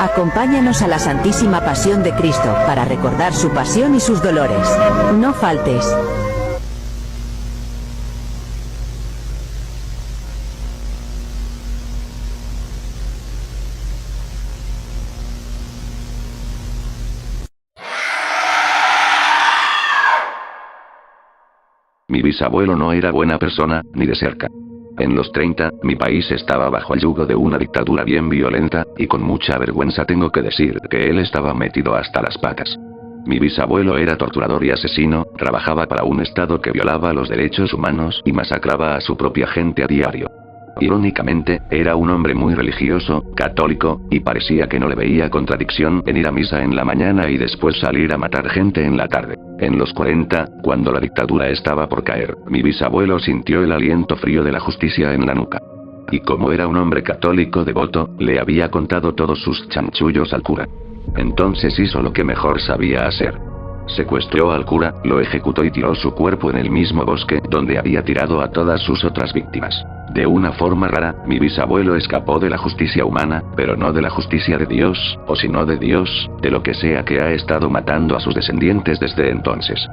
Acompáñanos a la Santísima Pasión de Cristo para recordar su pasión y sus dolores. No faltes. Mi bisabuelo no era buena persona, ni de cerca. En los 30, mi país estaba bajo el yugo de una dictadura bien violenta, y con mucha vergüenza tengo que decir que él estaba metido hasta las patas. Mi bisabuelo era torturador y asesino, trabajaba para un Estado que violaba los derechos humanos y masacraba a su propia gente a diario. Irónicamente, era un hombre muy religioso, católico, y parecía que no le veía contradicción en ir a misa en la mañana y después salir a matar gente en la tarde. En los 40, cuando la dictadura estaba por caer, mi bisabuelo sintió el aliento frío de la justicia en la nuca. Y como era un hombre católico devoto, le había contado todos sus chanchullos al cura. Entonces hizo lo que mejor sabía hacer. Secuestró al cura, lo ejecutó y tiró su cuerpo en el mismo bosque donde había tirado a todas sus otras víctimas. De una forma rara, mi bisabuelo escapó de la justicia humana, pero no de la justicia de Dios, o si no de Dios, de lo que sea que ha estado matando a sus descendientes desde entonces.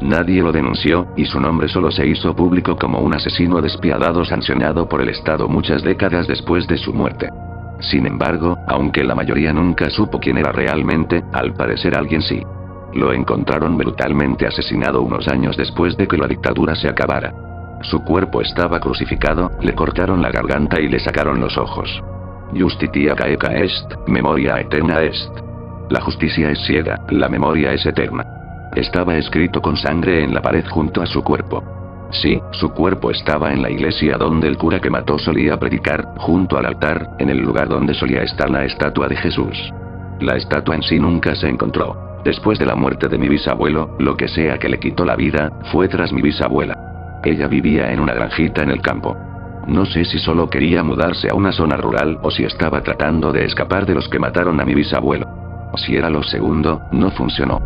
Nadie lo denunció, y su nombre solo se hizo público como un asesino despiadado sancionado por el Estado muchas décadas después de su muerte. Sin embargo, aunque la mayoría nunca supo quién era realmente, al parecer alguien sí. Lo encontraron brutalmente asesinado unos años después de que la dictadura se acabara. Su cuerpo estaba crucificado, le cortaron la garganta y le sacaron los ojos. Justitia caeca est, memoria eterna est. La justicia es ciega, la memoria es eterna. Estaba escrito con sangre en la pared junto a su cuerpo. Sí, su cuerpo estaba en la iglesia donde el cura que mató solía predicar, junto al altar, en el lugar donde solía estar la estatua de Jesús. La estatua en sí nunca se encontró. Después de la muerte de mi bisabuelo, lo que sea que le quitó la vida, fue tras mi bisabuela. Ella vivía en una granjita en el campo. No sé si solo quería mudarse a una zona rural o si estaba tratando de escapar de los que mataron a mi bisabuelo. Si era lo segundo, no funcionó.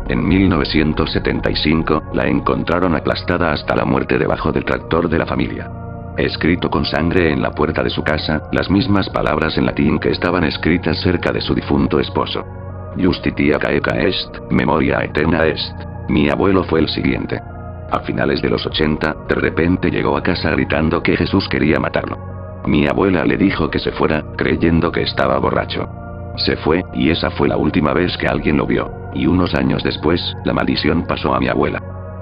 En 1975, la encontraron aplastada hasta la muerte debajo del tractor de la familia. Escrito con sangre en la puerta de su casa, las mismas palabras en latín que estaban escritas cerca de su difunto esposo. Justitia caeca est, memoria eterna est. Mi abuelo fue el siguiente. A finales de los 80, de repente llegó a casa gritando que Jesús quería matarlo. Mi abuela le dijo que se fuera, creyendo que estaba borracho. Se fue, y esa fue la última vez que alguien lo vio, y unos años después, la maldición pasó a mi abuela.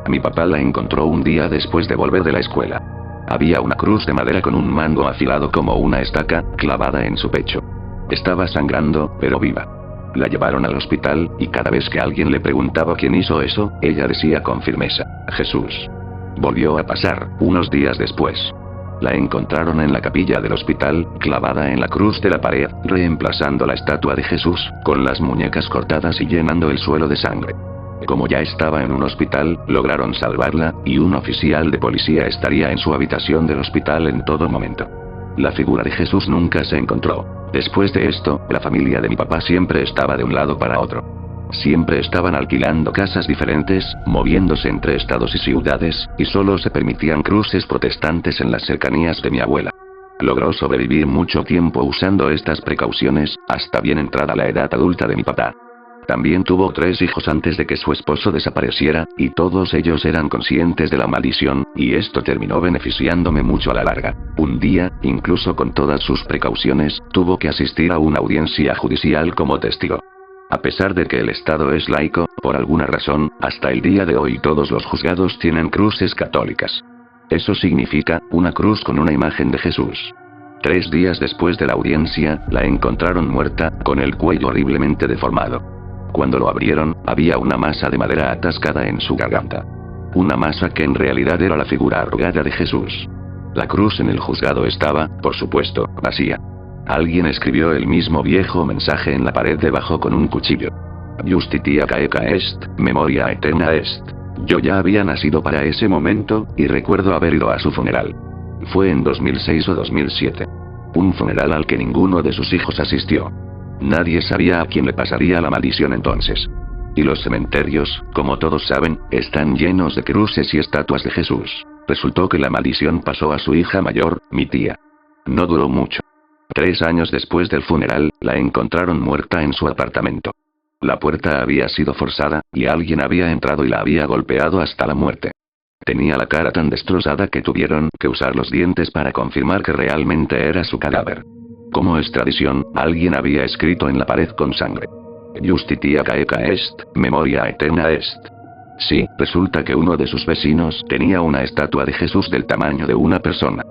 Mi papá la encontró un día después de volver de la escuela. Había una cruz de madera con un mango afilado como una estaca, clavada en su pecho. Estaba sangrando, pero viva. La llevaron al hospital, y cada vez que alguien le preguntaba quién hizo eso, ella decía con firmeza, Jesús. Volvió a pasar, unos días después. La encontraron en la capilla del hospital, clavada en la cruz de la pared, reemplazando la estatua de Jesús, con las muñecas cortadas y llenando el suelo de sangre. Como ya estaba en un hospital, lograron salvarla, y un oficial de policía estaría en su habitación del hospital en todo momento. La figura de Jesús nunca se encontró. Después de esto, la familia de mi papá siempre estaba de un lado para otro. Siempre estaban alquilando casas diferentes, moviéndose entre estados y ciudades, y solo se permitían cruces protestantes en las cercanías de mi abuela. Logró sobrevivir mucho tiempo usando estas precauciones, hasta bien entrada la edad adulta de mi papá. También tuvo 3 hijos antes de que su esposo desapareciera, y todos ellos eran conscientes de la maldición, y esto terminó beneficiándome mucho a la larga. Un día, incluso con todas sus precauciones, tuvo que asistir a una audiencia judicial como testigo. A pesar de que el Estado es laico, por alguna razón, hasta el día de hoy todos los juzgados tienen cruces católicas. Eso significa, una cruz con una imagen de Jesús. 3 días después de la audiencia, la encontraron muerta, con el cuello horriblemente deformado. Cuando lo abrieron, había una masa de madera atascada en su garganta. Una masa que en realidad era la figura arrugada de Jesús. La cruz en el juzgado estaba, por supuesto, vacía. Alguien escribió el mismo viejo mensaje en la pared debajo con un cuchillo. Justitia caeca est, memoria eterna est. Yo ya había nacido para ese momento, y recuerdo haber ido a su funeral. Fue en 2006 o 2007. Un funeral al que ninguno de sus hijos asistió. Nadie sabía a quién le pasaría la maldición entonces. Y los cementerios, como todos saben, están llenos de cruces y estatuas de Jesús. Resultó que la maldición pasó a su hija mayor, mi tía. No duró mucho. 3 años después del funeral, la encontraron muerta en su apartamento. La puerta había sido forzada, y alguien había entrado y la había golpeado hasta la muerte. Tenía la cara tan destrozada que tuvieron que usar los dientes para confirmar que realmente era su cadáver. Como es tradición, alguien había escrito en la pared con sangre: Justitia caeca est, memoria eterna est. Sí, resulta que uno de sus vecinos tenía una estatua de Jesús del tamaño de una persona.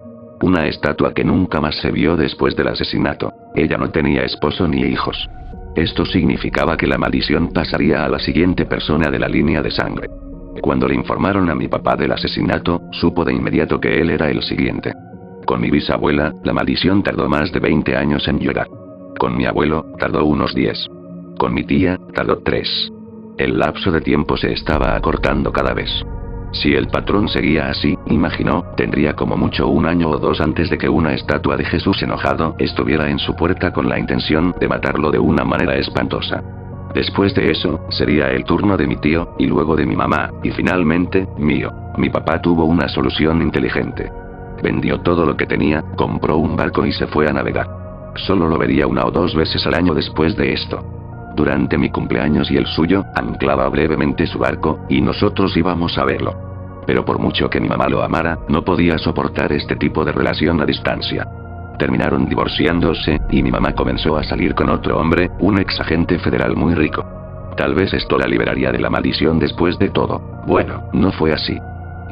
Una estatua que nunca más se vio después del asesinato. Ella no tenía esposo ni hijos. Esto significaba que la maldición pasaría a la siguiente persona de la línea de sangre. Cuando le informaron a mi papá del asesinato, supo de inmediato que él era el siguiente. Con mi bisabuela, la maldición tardó más de 20 años en llegar. Con mi abuelo, tardó unos 10. Con mi tía, tardó 3. El lapso de tiempo se estaba acortando cada vez. Si el patrón seguía así, imaginó, tendría como mucho 1 año o 2 antes de que una estatua de Jesús enojado estuviera en su puerta con la intención de matarlo de una manera espantosa. Después de eso, sería el turno de mi tío, y luego de mi mamá, y finalmente, mío. Mi papá tuvo una solución inteligente. Vendió todo lo que tenía, compró un barco y se fue a navegar. Solo lo vería 1 o 2 veces al año después de esto. Durante mi cumpleaños y el suyo, anclaba brevemente su barco, y nosotros íbamos a verlo. Pero por mucho que mi mamá lo amara, no podía soportar este tipo de relación a distancia. Terminaron divorciándose, y mi mamá comenzó a salir con otro hombre, un ex agente federal muy rico. Tal vez esto la liberaría de la maldición después de todo. Bueno, no fue así.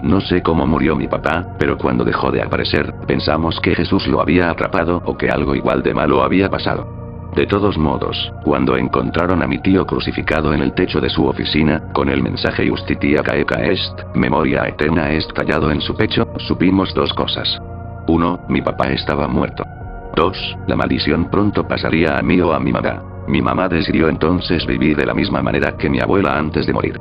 No sé cómo murió mi papá, pero cuando dejó de aparecer, pensamos que Jesús lo había atrapado o que algo igual de malo había pasado. De todos modos, cuando encontraron a mi tío crucificado en el techo de su oficina, con el mensaje Justitia caeca est, memoria eterna est tallado en su pecho, supimos 2 cosas. 1, mi papá estaba muerto. 2, la maldición pronto pasaría a mí o a mi mamá. Mi mamá decidió entonces vivir de la misma manera que mi abuela antes de morir.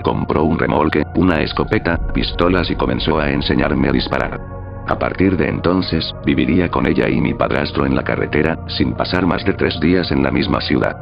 Compró un remolque, una escopeta, pistolas y comenzó a enseñarme a disparar. A partir de entonces, viviría con ella y mi padrastro en la carretera, sin pasar más de 3 días en la misma ciudad.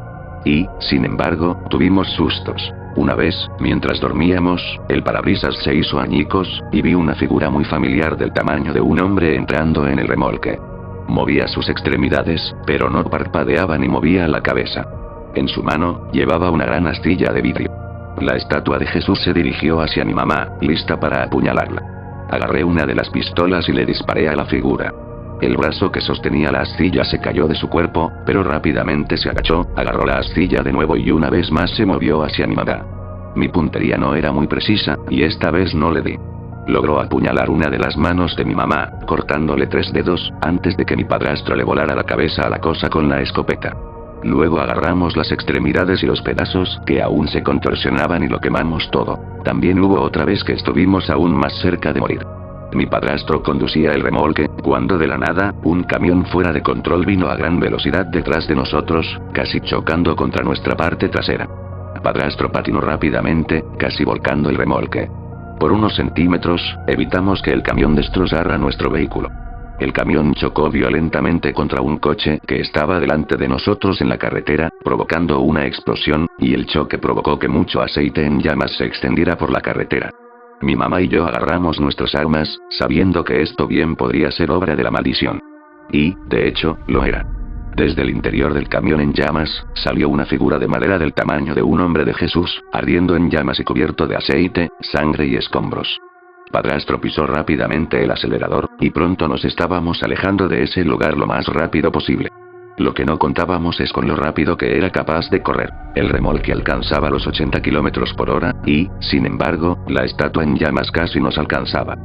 Y, sin embargo, tuvimos sustos. Una vez, mientras dormíamos, el parabrisas se hizo añicos, y vi una figura muy familiar del tamaño de un hombre entrando en el remolque. Movía sus extremidades, pero no parpadeaba ni movía la cabeza. En su mano, llevaba una gran astilla de vidrio. La estatua de Jesús se dirigió hacia mi mamá, lista para apuñalarla. Agarré una de las pistolas y le disparé a la figura. El brazo que sostenía la astilla se cayó de su cuerpo, pero rápidamente se agachó, agarró la astilla de nuevo y una vez más se movió hacia mi mamá. Mi puntería no era muy precisa, y esta vez no le di. Logró apuñalar una de las manos de mi mamá, cortándole 3 dedos, antes de que mi padrastro le volara la cabeza a la cosa con la escopeta. Luego agarramos las extremidades y los pedazos, que aún se contorsionaban y lo quemamos todo. También hubo otra vez que estuvimos aún más cerca de morir. Mi padrastro conducía el remolque, cuando de la nada, un camión fuera de control vino a gran velocidad detrás de nosotros, casi chocando contra nuestra parte trasera. Padrastro patinó rápidamente, casi volcando el remolque. Por unos centímetros, evitamos que el camión destrozara nuestro vehículo. El camión chocó violentamente contra un coche que estaba delante de nosotros en la carretera, provocando una explosión, y el choque provocó que mucho aceite en llamas se extendiera por la carretera. Mi mamá y yo agarramos nuestras armas, sabiendo que esto bien podría ser obra de la maldición. Y, de hecho, lo era. Desde el interior del camión en llamas, salió una figura de madera del tamaño de un hombre de Jesús, ardiendo en llamas y cubierto de aceite, sangre y escombros. Padrastro pisó rápidamente el acelerador, y pronto nos estábamos alejando de ese lugar lo más rápido posible. Lo que no contábamos es con lo rápido que era capaz de correr. El remolque alcanzaba los 80 kilómetros por hora, y, sin embargo, la estatua en llamas casi nos alcanzaba.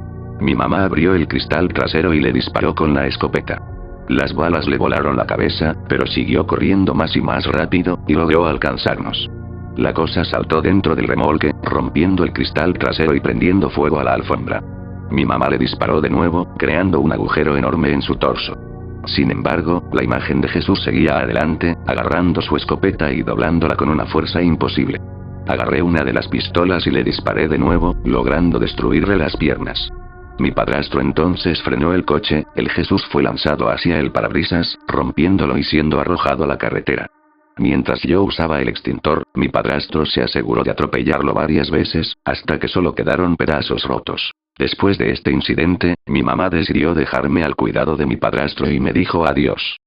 Mi mamá abrió el cristal trasero y le disparó con la escopeta. Las balas le volaron la cabeza, pero siguió corriendo más y más rápido, y logró alcanzarnos. La cosa saltó dentro del remolque, rompiendo el cristal trasero y prendiendo fuego a la alfombra. Mi mamá le disparó de nuevo, creando un agujero enorme en su torso. Sin embargo, la imagen de Jesús seguía adelante, agarrando su escopeta y doblándola con una fuerza imposible. Agarré una de las pistolas y le disparé de nuevo, logrando destruirle las piernas. Mi padrastro entonces frenó el coche, el Jesús fue lanzado hacia el parabrisas, rompiéndolo y siendo arrojado a la carretera. Mientras yo usaba el extintor, mi padrastro se aseguró de atropellarlo varias veces, hasta que solo quedaron pedazos rotos. Después de este incidente, mi mamá decidió dejarme al cuidado de mi padrastro y me dijo adiós.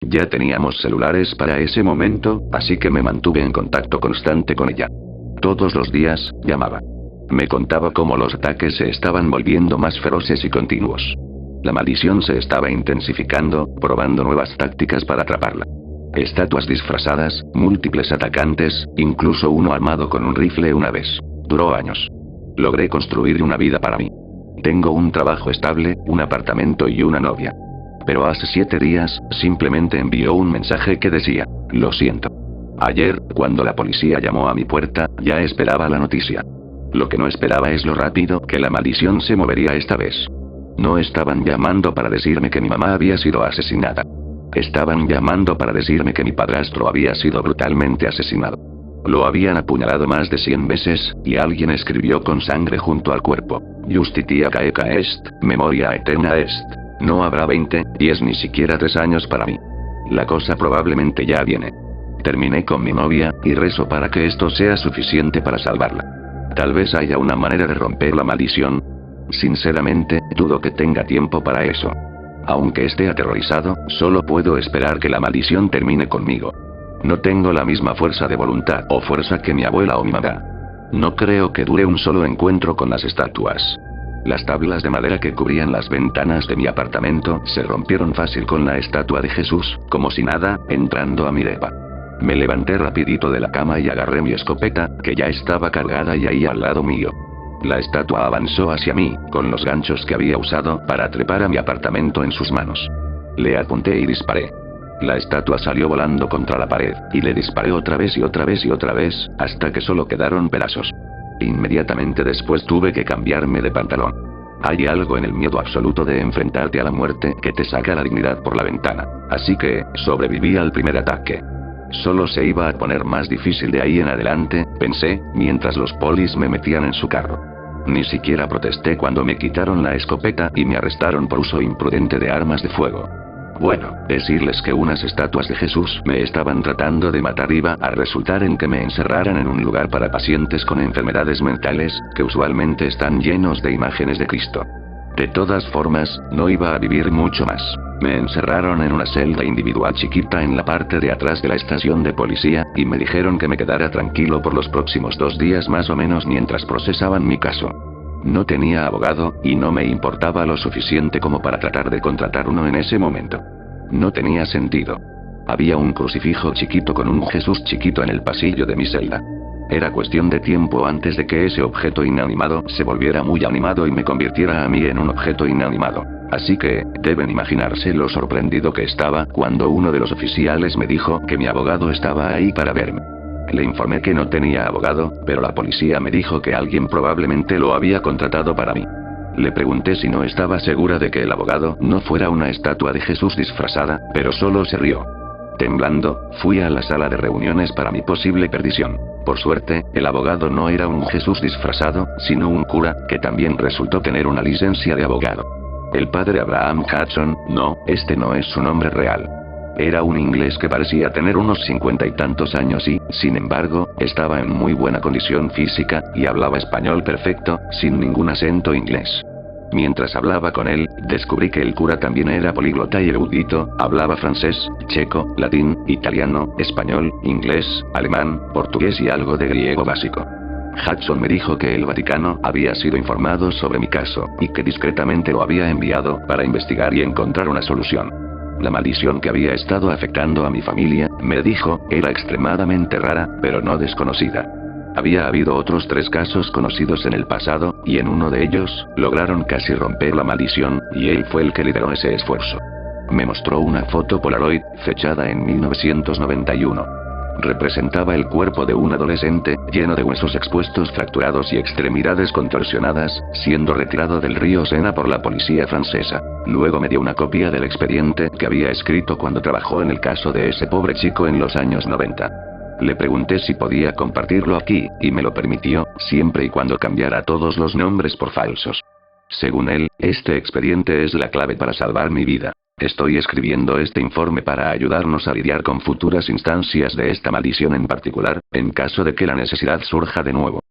Ya teníamos celulares para ese momento, así que me mantuve en contacto constante con ella. Todos los días, llamaba. Me contaba cómo los ataques se estaban volviendo más feroces y continuos. La maldición se estaba intensificando, probando nuevas tácticas para atraparla. Estatuas disfrazadas, múltiples atacantes, incluso uno armado con un rifle una vez. Duró años. Logré construir una vida para mí. Tengo un trabajo estable, un apartamento y una novia. Pero hace 7 días, simplemente envió un mensaje que decía: lo siento. Ayer, cuando la policía llamó a mi puerta, ya esperaba la noticia. Lo que no esperaba es lo rápido que la maldición se movería esta vez. No estaban llamando para decirme que mi mamá había sido asesinada. Estaban llamando para decirme que mi padrastro había sido brutalmente asesinado. Lo habían apuñalado más de 100 veces, y alguien escribió con sangre junto al cuerpo: Justitia caeca est, memoria eterna est. No habrá 20, 10 ni siquiera 3 años para mí. La cosa probablemente ya viene. Terminé con mi novia, y rezo para que esto sea suficiente para salvarla. Tal vez haya una manera de romper la maldición. Sinceramente, dudo que tenga tiempo para eso. Aunque esté aterrorizado, solo puedo esperar que la maldición termine conmigo. No tengo la misma fuerza de voluntad o fuerza que mi abuela o mi mamá. No creo que dure un solo encuentro con las estatuas. Las tablas de madera que cubrían las ventanas de mi apartamento se rompieron fácil con la estatua de Jesús, como si nada, entrando a mi depa. Me levanté rapidito de la cama y agarré mi escopeta, que ya estaba cargada y ahí al lado mío. La estatua avanzó hacia mí, con los ganchos que había usado para trepar a mi apartamento en sus manos. Le apunté y disparé. La estatua salió volando contra la pared, y le disparé otra vez y otra vez y otra vez, hasta que solo quedaron pedazos. Inmediatamente después tuve que cambiarme de pantalón. Hay algo en el miedo absoluto de enfrentarte a la muerte que te saca la dignidad por la ventana, así que sobreviví al primer ataque. Solo se iba a poner más difícil de ahí en adelante, pensé, mientras los polis me metían en su carro. Ni siquiera protesté cuando me quitaron la escopeta y me arrestaron por uso imprudente de armas de fuego. Bueno, decirles que unas estatuas de Jesús me estaban tratando de matar iba a resultar en que me encerraran en un lugar para pacientes con enfermedades mentales, que usualmente están llenos de imágenes de Cristo. De todas formas, no iba a vivir mucho más. Me encerraron en una celda individual chiquita en la parte de atrás de la estación de policía, y me dijeron que me quedara tranquilo por los próximos 2 días más o menos mientras procesaban mi caso. No tenía abogado, y no me importaba lo suficiente como para tratar de contratar uno en ese momento. No tenía sentido. Había un crucifijo chiquito con un Jesús chiquito en el pasillo de mi celda. Era cuestión de tiempo antes de que ese objeto inanimado se volviera muy animado y me convirtiera a mí en un objeto inanimado. Así que, deben imaginarse lo sorprendido que estaba cuando uno de los oficiales me dijo que mi abogado estaba ahí para verme. Le informé que no tenía abogado, pero la policía me dijo que alguien probablemente lo había contratado para mí. Le pregunté si no estaba segura de que el abogado no fuera una estatua de Jesús disfrazada, pero solo se rió. Temblando, fui a la sala de reuniones para mi posible perdición. Por suerte, el abogado no era un Jesús disfrazado, sino un cura, que también resultó tener una licencia de abogado. El padre Abraham Hudson, no, este no es su nombre real. Era un inglés que parecía tener unos 50 y tantos años y, sin embargo, estaba en muy buena condición física, y hablaba español perfecto, sin ningún acento inglés. Mientras hablaba con él, descubrí que el cura también era políglota y erudito, hablaba francés, checo, latín, italiano, español, inglés, alemán, portugués y algo de griego básico. Hudson me dijo que el Vaticano había sido informado sobre mi caso, y que discretamente lo había enviado para investigar y encontrar una solución. La maldición que había estado afectando a mi familia, me dijo, era extremadamente rara, pero no desconocida. Había habido otros 3 casos conocidos en el pasado, y en uno de ellos, lograron casi romper la maldición, y él fue el que lideró ese esfuerzo. Me mostró una foto Polaroid, fechada en 1991. Representaba el cuerpo de un adolescente, lleno de huesos expuestos fracturados y extremidades contorsionadas, siendo retirado del río Sena por la policía francesa. Luego me dio una copia del expediente que había escrito cuando trabajó en el caso de ese pobre chico en los años 90. Le pregunté si podía compartirlo aquí, y me lo permitió, siempre y cuando cambiara todos los nombres por falsos. Según él, este expediente es la clave para salvar mi vida. Estoy escribiendo este informe para ayudarnos a lidiar con futuras instancias de esta maldición en particular, en caso de que la necesidad surja de nuevo.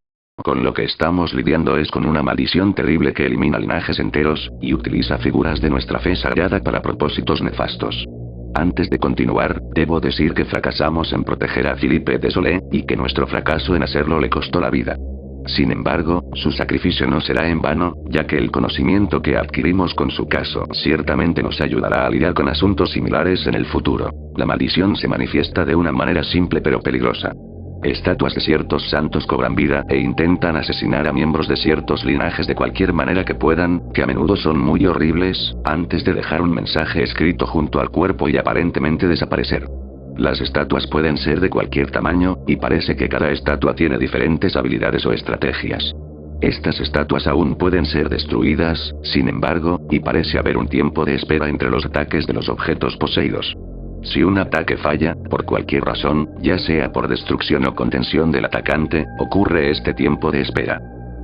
Con lo que estamos lidiando es con una maldición terrible que elimina linajes enteros, y utiliza figuras de nuestra fe sagrada para propósitos nefastos. Antes de continuar, debo decir que fracasamos en proteger a Philippe Desolé, y que nuestro fracaso en hacerlo le costó la vida. Sin embargo, su sacrificio no será en vano, ya que el conocimiento que adquirimos con su caso ciertamente nos ayudará a lidiar con asuntos similares en el futuro. La maldición se manifiesta de una manera simple pero peligrosa. Estatuas de ciertos santos cobran vida e intentan asesinar a miembros de ciertos linajes de cualquier manera que puedan, que a menudo son muy horribles, antes de dejar un mensaje escrito junto al cuerpo y aparentemente desaparecer. Las estatuas pueden ser de cualquier tamaño, y parece que cada estatua tiene diferentes habilidades o estrategias. Estas estatuas aún pueden ser destruidas, sin embargo, y parece haber un tiempo de espera entre los ataques de los objetos poseídos. Si un ataque falla, por cualquier razón, ya sea por destrucción o contención del atacante, ocurre este tiempo de espera.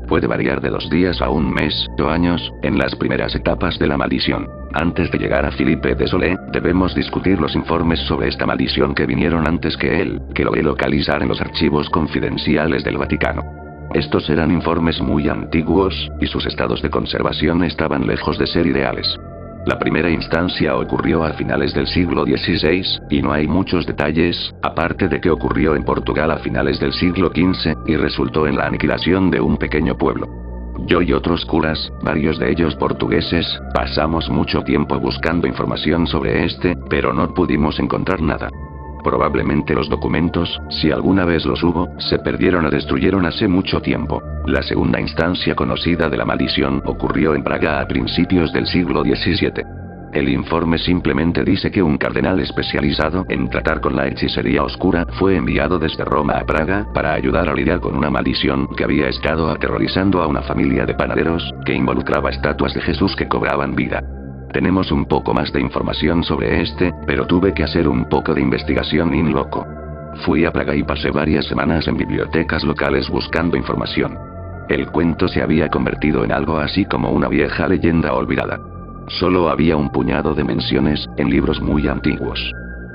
Puede variar de 2 días a 1 mes, o años, en las primeras etapas de la maldición. Antes de llegar a Philippe Desolé, debemos discutir los informes sobre esta maldición que vinieron antes que él, que logré localizar en los archivos confidenciales del Vaticano. Estos eran informes muy antiguos, y sus estados de conservación estaban lejos de ser ideales. La primera instancia ocurrió a finales del siglo XVI, y no hay muchos detalles, aparte de que ocurrió en Portugal a finales del siglo XV, y resultó en la aniquilación de un pequeño pueblo. Yo y otros curas, varios de ellos portugueses, pasamos mucho tiempo buscando información sobre este, pero no pudimos encontrar nada. Probablemente los documentos, si alguna vez los hubo, se perdieron o destruyeron hace mucho tiempo. La segunda instancia conocida de la maldición ocurrió en Praga a principios del siglo XVII. El informe simplemente dice que un cardenal especializado en tratar con la hechicería oscura fue enviado desde Roma a Praga para ayudar a lidiar con una maldición que había estado aterrorizando a una familia de panaderos, que involucraba estatuas de Jesús que cobraban vida. Tenemos un poco más de información sobre este, pero tuve que hacer un poco de investigación in loco. Fui a Praga y pasé varias semanas en bibliotecas locales buscando información. El cuento se había convertido en algo así como una vieja leyenda olvidada. Solo había un puñado de menciones, en libros muy antiguos.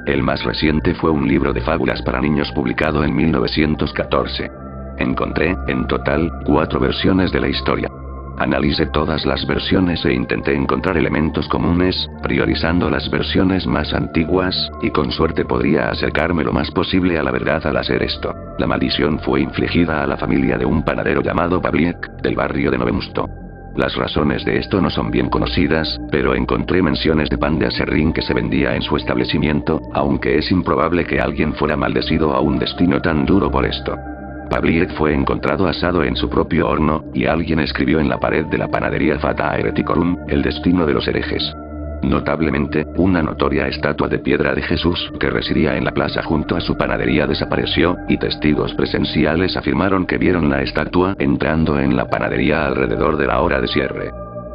El más reciente fue un libro de fábulas para niños publicado en 1914. Encontré, en total, 4 versiones de la historia. Analicé todas las versiones e intenté encontrar elementos comunes, priorizando las versiones más antiguas, y con suerte podría acercarme lo más posible a la verdad al hacer esto. La maldición fue infligida a la familia de un panadero llamado Pavliek, del barrio de Novemusto. Las razones de esto no son bien conocidas, pero encontré menciones de pan de aserrín que se vendía en su establecimiento, aunque es improbable que alguien fuera maldecido a un destino tan duro por esto. Pavliek fue encontrado asado en su propio horno, y alguien escribió en la pared de la panadería Fata Hereticorum, el destino de los herejes. Notablemente, una notoria estatua de piedra de Jesús que residía en la plaza junto a su panadería desapareció, y testigos presenciales afirmaron que vieron la estatua entrando en la panadería alrededor de la hora de cierre.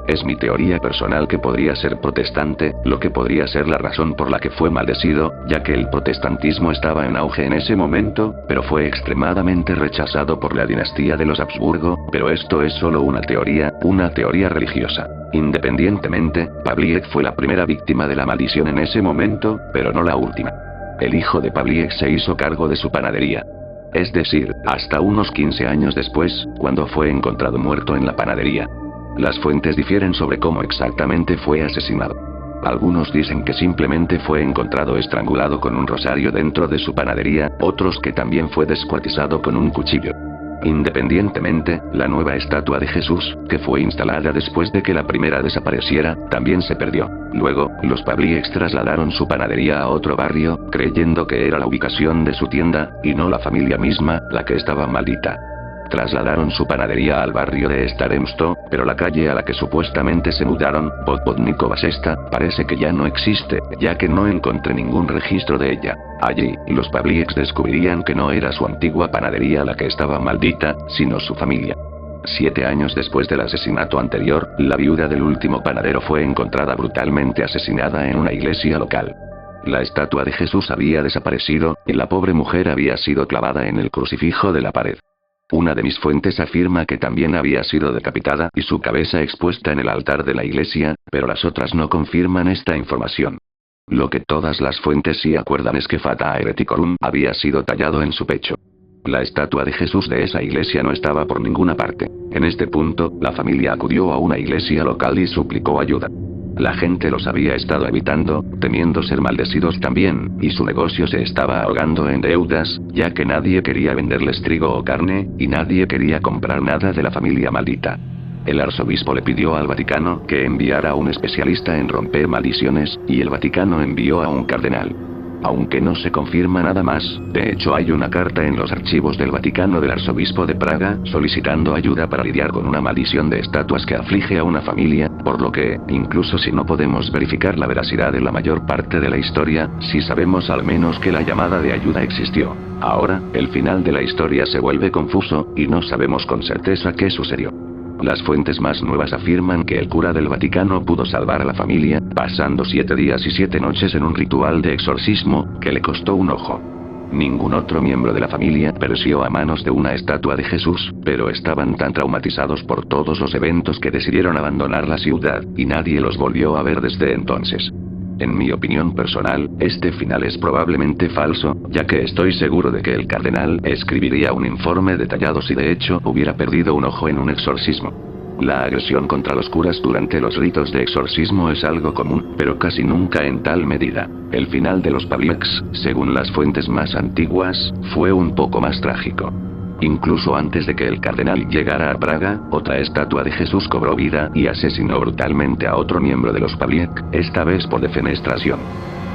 Es mi teoría personal que podría ser protestante, lo que podría ser la razón por la que fue maldecido, ya que el protestantismo estaba en auge en ese momento, pero fue extremadamente rechazado por la dinastía de los Habsburgo, pero esto es solo una teoría religiosa. Independientemente, Pavliek fue la primera víctima de la maldición en ese momento, pero no la última. El hijo de Pavliek se hizo cargo de su panadería. Es decir, hasta unos 15 años después, cuando fue encontrado muerto en la panadería. Las fuentes difieren sobre cómo exactamente fue asesinado. Algunos dicen que simplemente fue encontrado estrangulado con un rosario dentro de su panadería, otros que también fue descuartizado con un cuchillo. Independientemente, la nueva estatua de Jesús, que fue instalada después de que la primera desapareciera, también se perdió. Luego, los Pavlieks trasladaron su panadería a otro barrio, creyendo que era la ubicación de su tienda, y no la familia misma, la que estaba maldita. Trasladaron su panadería al barrio de Staremsto, pero la calle a la que supuestamente se mudaron, Podnikova Sesta, parece que ya no existe, ya que no encontré ningún registro de ella. Allí, los Pavlieks descubrirían que no era su antigua panadería la que estaba maldita, sino su familia. 7 años después del asesinato anterior, la viuda del último panadero fue encontrada brutalmente asesinada en una iglesia local. La estatua de Jesús había desaparecido, y la pobre mujer había sido clavada en el crucifijo de la pared. Una de mis fuentes afirma que también había sido decapitada y su cabeza expuesta en el altar de la iglesia, pero las otras no confirman esta información. Lo que todas las fuentes sí acuerdan es que Fata Hereticorum había sido tallado en su pecho. La estatua de Jesús de esa iglesia no estaba por ninguna parte. En este punto, la familia acudió a una iglesia local y suplicó ayuda. La gente los había estado evitando, temiendo ser maldecidos también, y su negocio se estaba ahogando en deudas, ya que nadie quería venderles trigo o carne, y nadie quería comprar nada de la familia maldita. El arzobispo le pidió al Vaticano que enviara a un especialista en romper maldiciones, y el Vaticano envió a un cardenal. Aunque no se confirma nada más, de hecho hay una carta en los archivos del Vaticano del arzobispo de Praga solicitando ayuda para lidiar con una maldición de estatuas que aflige a una familia, por lo que, incluso si no podemos verificar la veracidad de la mayor parte de la historia, sí sabemos al menos que la llamada de ayuda existió. Ahora, el final de la historia se vuelve confuso, y no sabemos con certeza qué sucedió. Las fuentes más nuevas afirman que el cura del Vaticano pudo salvar a la familia, pasando 7 días y 7 noches en un ritual de exorcismo, que le costó un ojo. Ningún otro miembro de la familia pereció a manos de una estatua de Jesús, pero estaban tan traumatizados por todos los eventos que decidieron abandonar la ciudad, y nadie los volvió a ver desde entonces. En mi opinión personal, este final es probablemente falso, ya que estoy seguro de que el cardenal escribiría un informe detallado si de hecho hubiera perdido un ojo en un exorcismo. La agresión contra los curas durante los ritos de exorcismo es algo común, pero casi nunca en tal medida. El final de los Pavliks, según las fuentes más antiguas, fue un poco más trágico. Incluso antes de que el cardenal llegara a Praga, otra estatua de Jesús cobró vida y asesinó brutalmente a otro miembro de los Pavliek, esta vez por defenestración.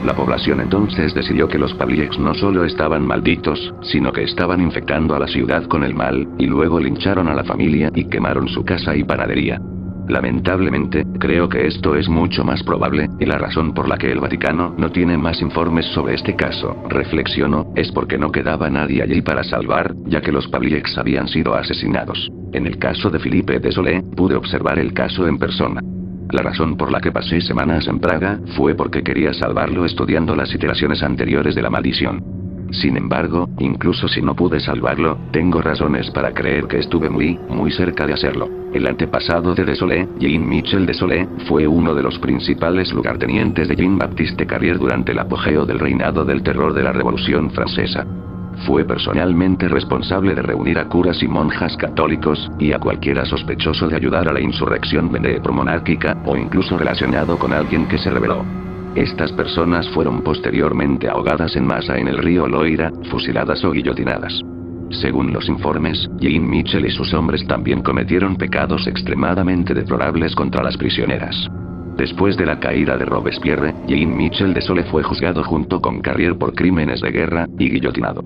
La población entonces decidió que los Pavlieks no solo estaban malditos, sino que estaban infectando a la ciudad con el mal, y luego lincharon a la familia y quemaron su casa y panadería. Lamentablemente, creo que esto es mucho más probable, y la razón por la que el Vaticano no tiene más informes sobre este caso, reflexionó, es porque no quedaba nadie allí para salvar, ya que los Pavlieks habían sido asesinados. En el caso de Philippe de Solé, pude observar el caso en persona. La razón por la que pasé semanas en Praga, fue porque quería salvarlo estudiando las iteraciones anteriores de la maldición. Sin embargo, incluso si no pude salvarlo, tengo razones para creer que estuve muy cerca de hacerlo. El antepasado de Solé, Jean-Michel de Solé, fue uno de los principales lugartenientes de Jean-Baptiste Carrier durante el apogeo del reinado del terror de la Revolución Francesa. Fue personalmente responsable de reunir a curas y monjas católicos, y a cualquiera sospechoso de ayudar a la insurrección vendée-promonárquica, o incluso relacionado con alguien que se rebeló. Estas personas fueron posteriormente ahogadas en masa en el río Loira, fusiladas o guillotinadas. Según los informes, Jean-Michel y sus hombres también cometieron pecados extremadamente deplorables contra las prisioneras. Después de la caída de Robespierre, Jean-Michel de Solé fue juzgado junto con Carrier por crímenes de guerra, y guillotinado.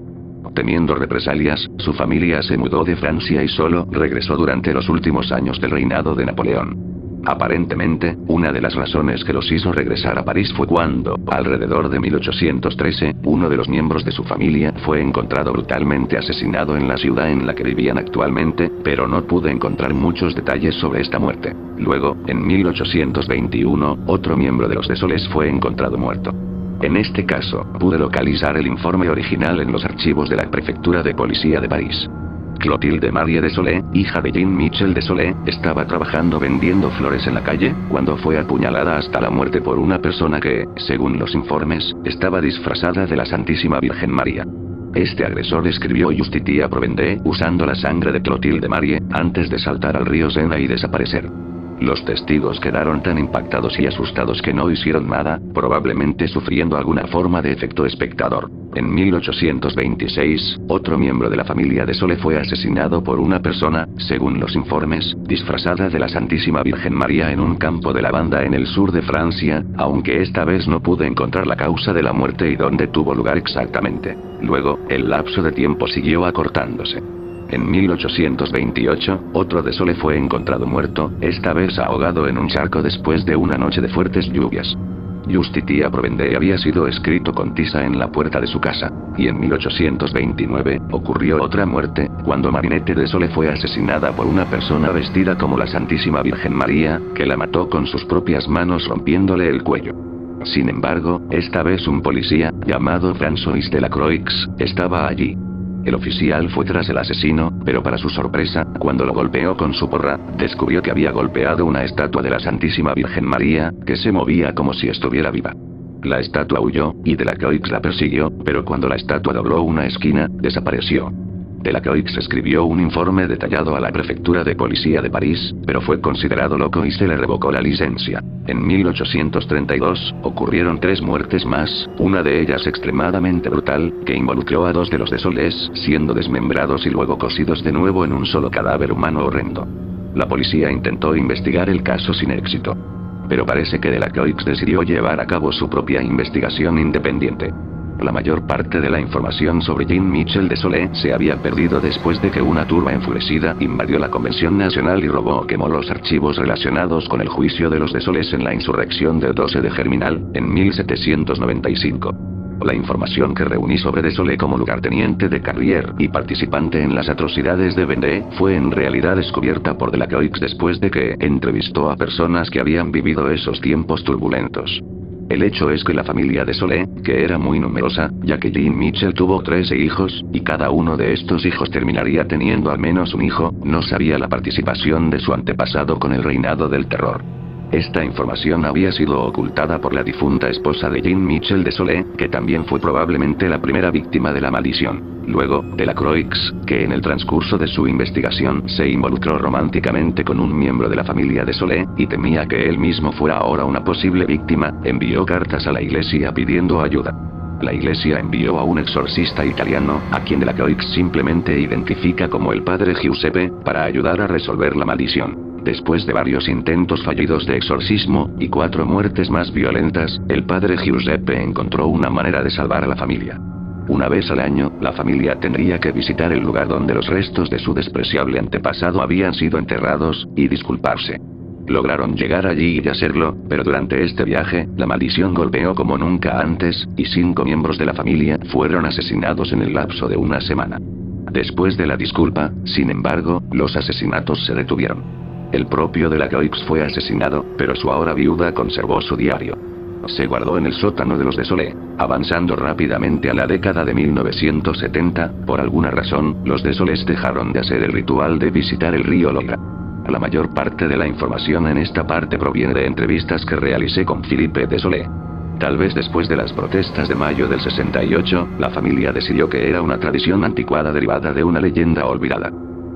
Temiendo represalias, su familia se mudó de Francia y solo regresó durante los últimos años del reinado de Napoleón. Aparentemente, una de las razones que los hizo regresar a París fue cuando, alrededor de 1813, uno de los miembros de su familia fue encontrado brutalmente asesinado en la ciudad en la que vivían actualmente, pero no pude encontrar muchos detalles sobre esta muerte. Luego, en 1821, otro miembro de los de Solés fue encontrado muerto. En este caso, pude localizar el informe original en los archivos de la Prefectura de Policía de París. Clotilde Marie de Solé, hija de Jean-Michel de Solé, estaba trabajando vendiendo flores en la calle, cuando fue apuñalada hasta la muerte por una persona que, según los informes, estaba disfrazada de la Santísima Virgen María. Este agresor escribió Justitia Provendée usando la sangre de Clotilde Marie, antes de saltar al río Sena y desaparecer. Los testigos quedaron tan impactados y asustados que no hicieron nada, probablemente sufriendo alguna forma de efecto espectador. En 1826, otro miembro de la familia de Solé fue asesinado por una persona, según los informes, disfrazada de la Santísima Virgen María en un campo de lavanda en el sur de Francia, aunque esta vez no pude encontrar la causa de la muerte y dónde tuvo lugar exactamente. Luego, el lapso de tiempo siguió acortándose. En 1828, otro de Solé fue encontrado muerto, esta vez ahogado en un charco después de una noche de fuertes lluvias. Justitia Provendée había sido escrito con tiza en la puerta de su casa, y en 1829, ocurrió otra muerte, cuando Marinette de Solé fue asesinada por una persona vestida como la Santísima Virgen María, que la mató con sus propias manos rompiéndole el cuello. Sin embargo, esta vez un policía, llamado François Delacroix, estaba allí. El oficial fue tras el asesino, pero para su sorpresa, cuando lo golpeó con su porra, descubrió que había golpeado una estatua de la Santísima Virgen María, que se movía como si estuviera viva. La estatua huyó, y Delacroix la persiguió, pero cuando la estatua dobló una esquina, desapareció. Delacroix escribió un informe detallado a la prefectura de policía de París, pero fue considerado loco y se le revocó la licencia. En 1832, ocurrieron 3 muertes más, una de ellas extremadamente brutal, que involucró a 2 de los Desolés, siendo desmembrados y luego cosidos de nuevo en un solo cadáver humano horrendo. La policía intentó investigar el caso sin éxito. Pero parece que Delacroix decidió llevar a cabo su propia investigación independiente. La mayor parte de la información sobre Jean-Michel Desolé se había perdido después de que una turba enfurecida invadió la Convención Nacional y robó o quemó los archivos relacionados con el juicio de los Desolés en la insurrección del 12 de Germinal, en 1795. La información que reuní sobre Desolé como lugarteniente de Carrier y participante en las atrocidades de Vendée fue en realidad descubierta por Delacroix después de que entrevistó a personas que habían vivido esos tiempos turbulentos. El hecho es que la familia Desolé, que era muy numerosa, ya que Jean-Michel tuvo 13 hijos, y cada uno de estos hijos terminaría teniendo al menos un hijo, no sabía la participación de su antepasado con el reinado del terror. Esta información había sido ocultada por la difunta esposa de Jean-Michel Desolé, que también fue probablemente la primera víctima de la maldición. Luego, Delacroix, que en el transcurso de su investigación se involucró románticamente con un miembro de la familia Desolé, y temía que él mismo fuera ahora una posible víctima, envió cartas a la iglesia pidiendo ayuda. La iglesia envió a un exorcista italiano, a quien Delacroix simplemente identifica como el padre Giuseppe, para ayudar a resolver la maldición. Después de varios intentos fallidos de exorcismo, y 4 muertes más violentas, el padre Giuseppe encontró una manera de salvar a la familia. Una vez al año, la familia tendría que visitar el lugar donde los restos de su despreciable antepasado habían sido enterrados, y disculparse. Lograron llegar allí y hacerlo, pero durante este viaje, la maldición golpeó como nunca antes, y 5 miembros de la familia fueron asesinados en el lapso de una semana. Después de la disculpa, sin embargo, los asesinatos se detuvieron. El propio Delacroix fue asesinado, pero su ahora viuda conservó su diario. Se guardó en el sótano de los Desolé. Avanzando rápidamente a la década de 1970, por alguna razón, los Desolés dejaron de hacer el ritual de visitar el río Loira. La mayor parte de la información en esta parte proviene de entrevistas que realicé con Philippe Desolé. Tal vez después de las protestas de mayo del 68, la familia decidió que era una tradición anticuada derivada de una leyenda olvidada.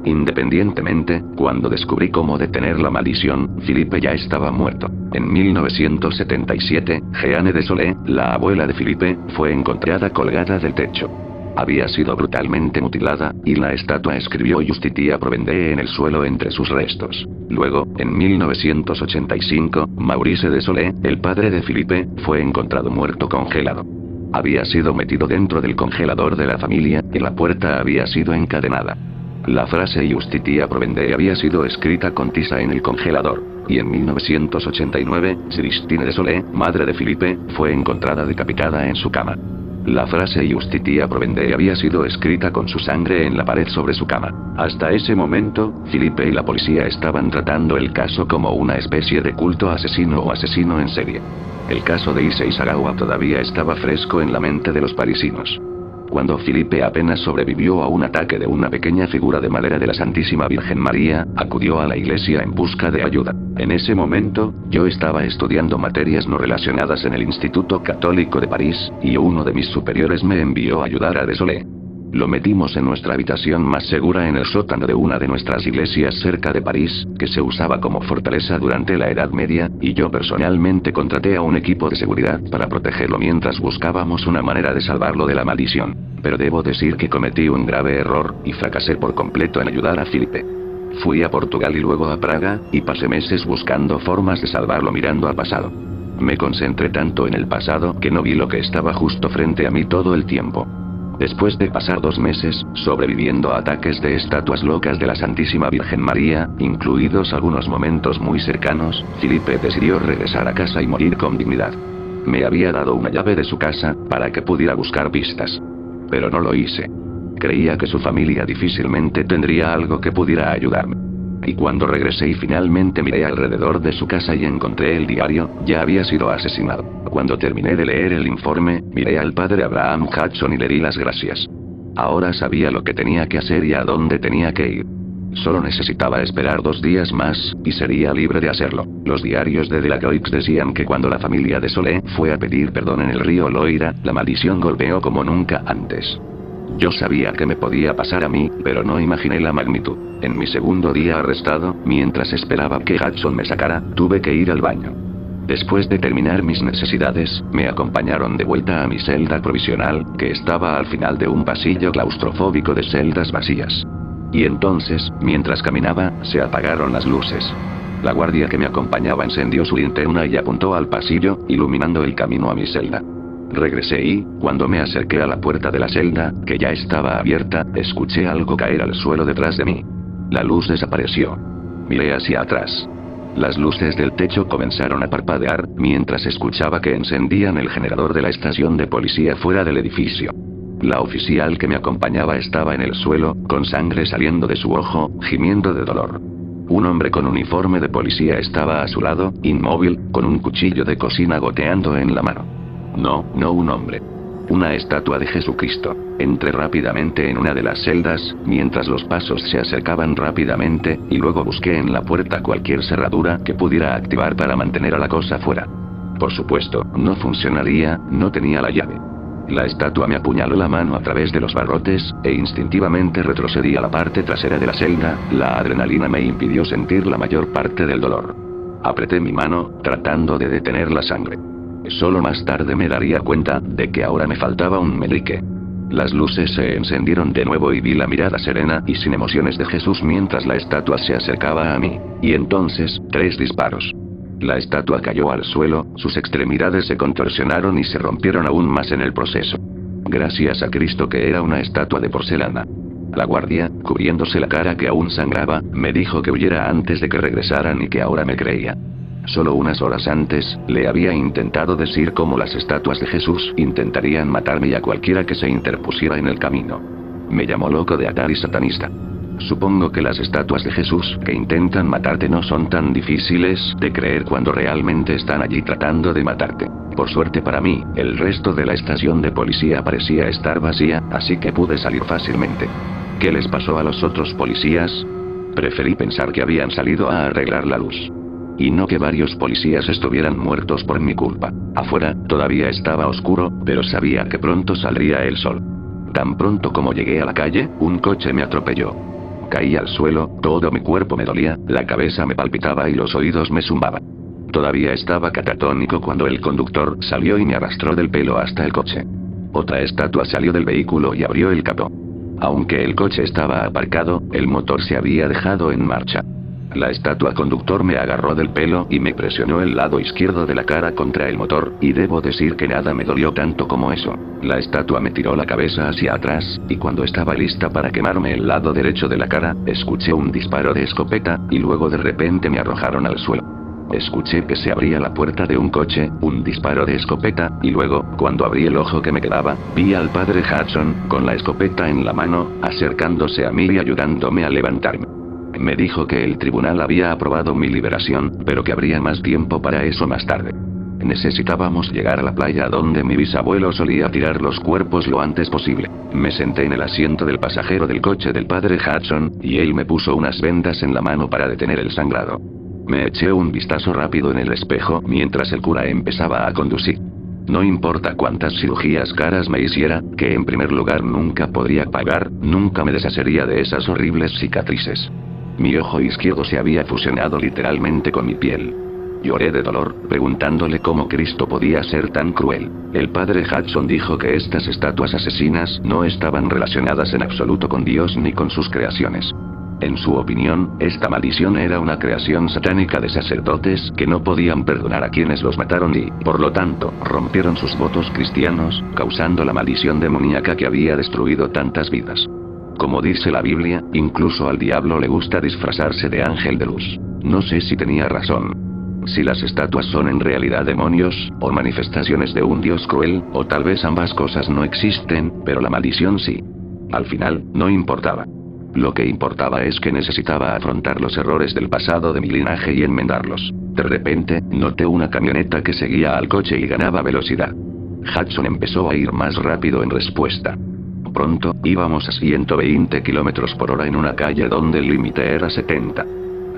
Independientemente, cuando descubrí cómo detener la maldición, Philippe ya estaba muerto. En 1977, Jeanne Desolé, la abuela de Philippe, fue encontrada colgada del techo. Había sido brutalmente mutilada, y la estatua escribió Justitia pro Vendée en el suelo entre sus restos. Luego, en 1985, Maurice Desolé, el padre de Philippe, fue encontrado muerto congelado. Había sido metido dentro del congelador de la familia, y la puerta había sido encadenada. La frase Justitia pro Vendée había sido escrita con tiza en el congelador, y en 1989, Christine Desolé, madre de Philippe, fue encontrada decapitada en su cama. La frase Justitia pro Vendée había sido escrita con su sangre en la pared sobre su cama. Hasta ese momento, Philippe y la policía estaban tratando el caso como una especie de culto asesino o asesino en serie. El caso de Issei Sagawa todavía estaba fresco en la mente de los parisinos. Cuando Philippe apenas sobrevivió a un ataque de una pequeña figura de madera de la Santísima Virgen María, acudió a la iglesia en busca de ayuda. En ese momento, yo estaba estudiando materias no relacionadas en el Instituto Católico de París, y uno de mis superiores me envió a ayudar a Desolé. Lo metimos en nuestra habitación más segura en el sótano de una de nuestras iglesias cerca de París, que se usaba como fortaleza durante la Edad Media, y yo personalmente contraté a un equipo de seguridad para protegerlo mientras buscábamos una manera de salvarlo de la maldición. Pero debo decir que cometí un grave error, y fracasé por completo en ayudar a Philippe. Fui a Portugal y luego a Praga, y pasé meses buscando formas de salvarlo mirando al pasado. Me concentré tanto en el pasado que no vi lo que estaba justo frente a mí todo el tiempo. Después de pasar 2 meses, sobreviviendo a ataques de estatuas locas de la Santísima Virgen María, incluidos algunos momentos muy cercanos, Philippe decidió regresar a casa y morir con dignidad. Me había dado una llave de su casa, para que pudiera buscar pistas. Pero no lo hice. Creía que su familia difícilmente tendría algo que pudiera ayudarme. Y cuando regresé y finalmente miré alrededor de su casa y encontré el diario, ya había sido asesinado. Cuando terminé de leer el informe, miré al padre Abraham Hudson y le di las gracias. Ahora sabía lo que tenía que hacer y a dónde tenía que ir. Solo necesitaba esperar 2 días más, y sería libre de hacerlo. Los diarios de Delacroix decían que cuando la familia Desolé fue a pedir perdón en el río Loira, la maldición golpeó como nunca antes. Yo sabía que me podía pasar a mí, pero no imaginé la magnitud. En mi segundo día arrestado, mientras esperaba que Hudson me sacara, tuve que ir al baño. Después de terminar mis necesidades, me acompañaron de vuelta a mi celda provisional, que estaba al final de un pasillo claustrofóbico de celdas vacías. Y entonces, mientras caminaba, se apagaron las luces. La guardia que me acompañaba encendió su linterna y apuntó al pasillo, iluminando el camino a mi celda. Regresé y, cuando me acerqué a la puerta de la celda, que ya estaba abierta, escuché algo caer al suelo detrás de mí. La luz desapareció. Miré hacia atrás. Las luces del techo comenzaron a parpadear, mientras escuchaba que encendían el generador de la estación de policía fuera del edificio. La oficial que me acompañaba estaba en el suelo, con sangre saliendo de su ojo, gimiendo de dolor. Un hombre con uniforme de policía estaba a su lado, inmóvil, con un cuchillo de cocina goteando en la mano. No un hombre. Una estatua de Jesucristo. Entré rápidamente en una de las celdas, mientras los pasos se acercaban rápidamente, y luego busqué en la puerta cualquier cerradura que pudiera activar para mantener a la cosa fuera. Por supuesto, no funcionaría, no tenía la llave. La estatua me apuñaló la mano a través de los barrotes, e instintivamente retrocedí a la parte trasera de la celda. La adrenalina me impidió sentir la mayor parte del dolor. Apreté mi mano, tratando de detener la sangre. Solo más tarde me daría cuenta de que ahora me faltaba un meñique. Las luces se encendieron de nuevo y vi la mirada serena y sin emociones de Jesús mientras la estatua se acercaba a mí. Y entonces, 3 disparos. La estatua cayó al suelo, sus extremidades se contorsionaron y se rompieron aún más en el proceso. Gracias a Cristo que era una estatua de porcelana. La guardia, cubriéndose la cara que aún sangraba, me dijo que huyera antes de que regresaran y que ahora me creía. Solo unas horas antes, le había intentado decir cómo las estatuas de Jesús intentarían matarme y a cualquiera que se interpusiera en el camino. Me llamó loco de atar y satanista. Supongo que las estatuas de Jesús que intentan matarte no son tan difíciles de creer cuando realmente están allí tratando de matarte. Por suerte para mí, el resto de la estación de policía parecía estar vacía, así que pude salir fácilmente. ¿Qué les pasó a los otros policías? Preferí pensar que habían salido a arreglar la luz. Y no que varios policías estuvieran muertos por mi culpa. Afuera, todavía estaba oscuro, pero sabía que pronto saldría el sol. Tan pronto como llegué a la calle, un coche me atropelló. Caí al suelo, todo mi cuerpo me dolía, la cabeza me palpitaba y los oídos me zumbaban. Todavía estaba catatónico cuando el conductor salió y me arrastró del pelo hasta el coche. Otra estatua salió del vehículo y abrió el capó. Aunque el coche estaba aparcado, el motor se había dejado en marcha. La estatua conductor me agarró del pelo y me presionó el lado izquierdo de la cara contra el motor, y debo decir que nada me dolió tanto como eso. La estatua me tiró la cabeza hacia atrás, y cuando estaba lista para quemarme el lado derecho de la cara, escuché un disparo de escopeta, y luego de repente me arrojaron al suelo. Escuché que se abría la puerta de un coche, un disparo de escopeta, y luego, cuando abrí el ojo que me quedaba, vi al padre Hudson, con la escopeta en la mano, acercándose a mí y ayudándome a levantarme. Me dijo que el tribunal había aprobado mi liberación, pero que habría más tiempo para eso más tarde. Necesitábamos llegar a la playa donde mi bisabuelo solía tirar los cuerpos lo antes posible. Me senté en el asiento del pasajero del coche del padre Hudson, y él me puso unas vendas en la mano para detener el sangrado. Me eché un vistazo rápido en el espejo mientras el cura empezaba a conducir. No importa cuántas cirugías caras me hiciera, que en primer lugar nunca podría pagar, nunca me deshacería de esas horribles cicatrices. Mi ojo izquierdo se había fusionado literalmente con mi piel. Lloré de dolor, preguntándole cómo Cristo podía ser tan cruel. El padre Hudson dijo que estas estatuas asesinas no estaban relacionadas en absoluto con Dios ni con sus creaciones. En su opinión, esta maldición era una creación satánica de sacerdotes que no podían perdonar a quienes los mataron y, por lo tanto, rompieron sus votos cristianos, causando la maldición demoníaca que había destruido tantas vidas. Como dice la Biblia, incluso al diablo le gusta disfrazarse de ángel de luz. No sé si tenía razón. Si las estatuas son en realidad demonios, o manifestaciones de un Dios cruel, o tal vez ambas cosas no existen, pero la maldición sí. Al final, no importaba. Lo que importaba es que necesitaba afrontar los errores del pasado de mi linaje y enmendarlos. De repente, noté una camioneta que seguía al coche y ganaba velocidad. Hudson empezó a ir más rápido en respuesta. Pronto, íbamos a 120 km/h en una calle donde el límite era 70.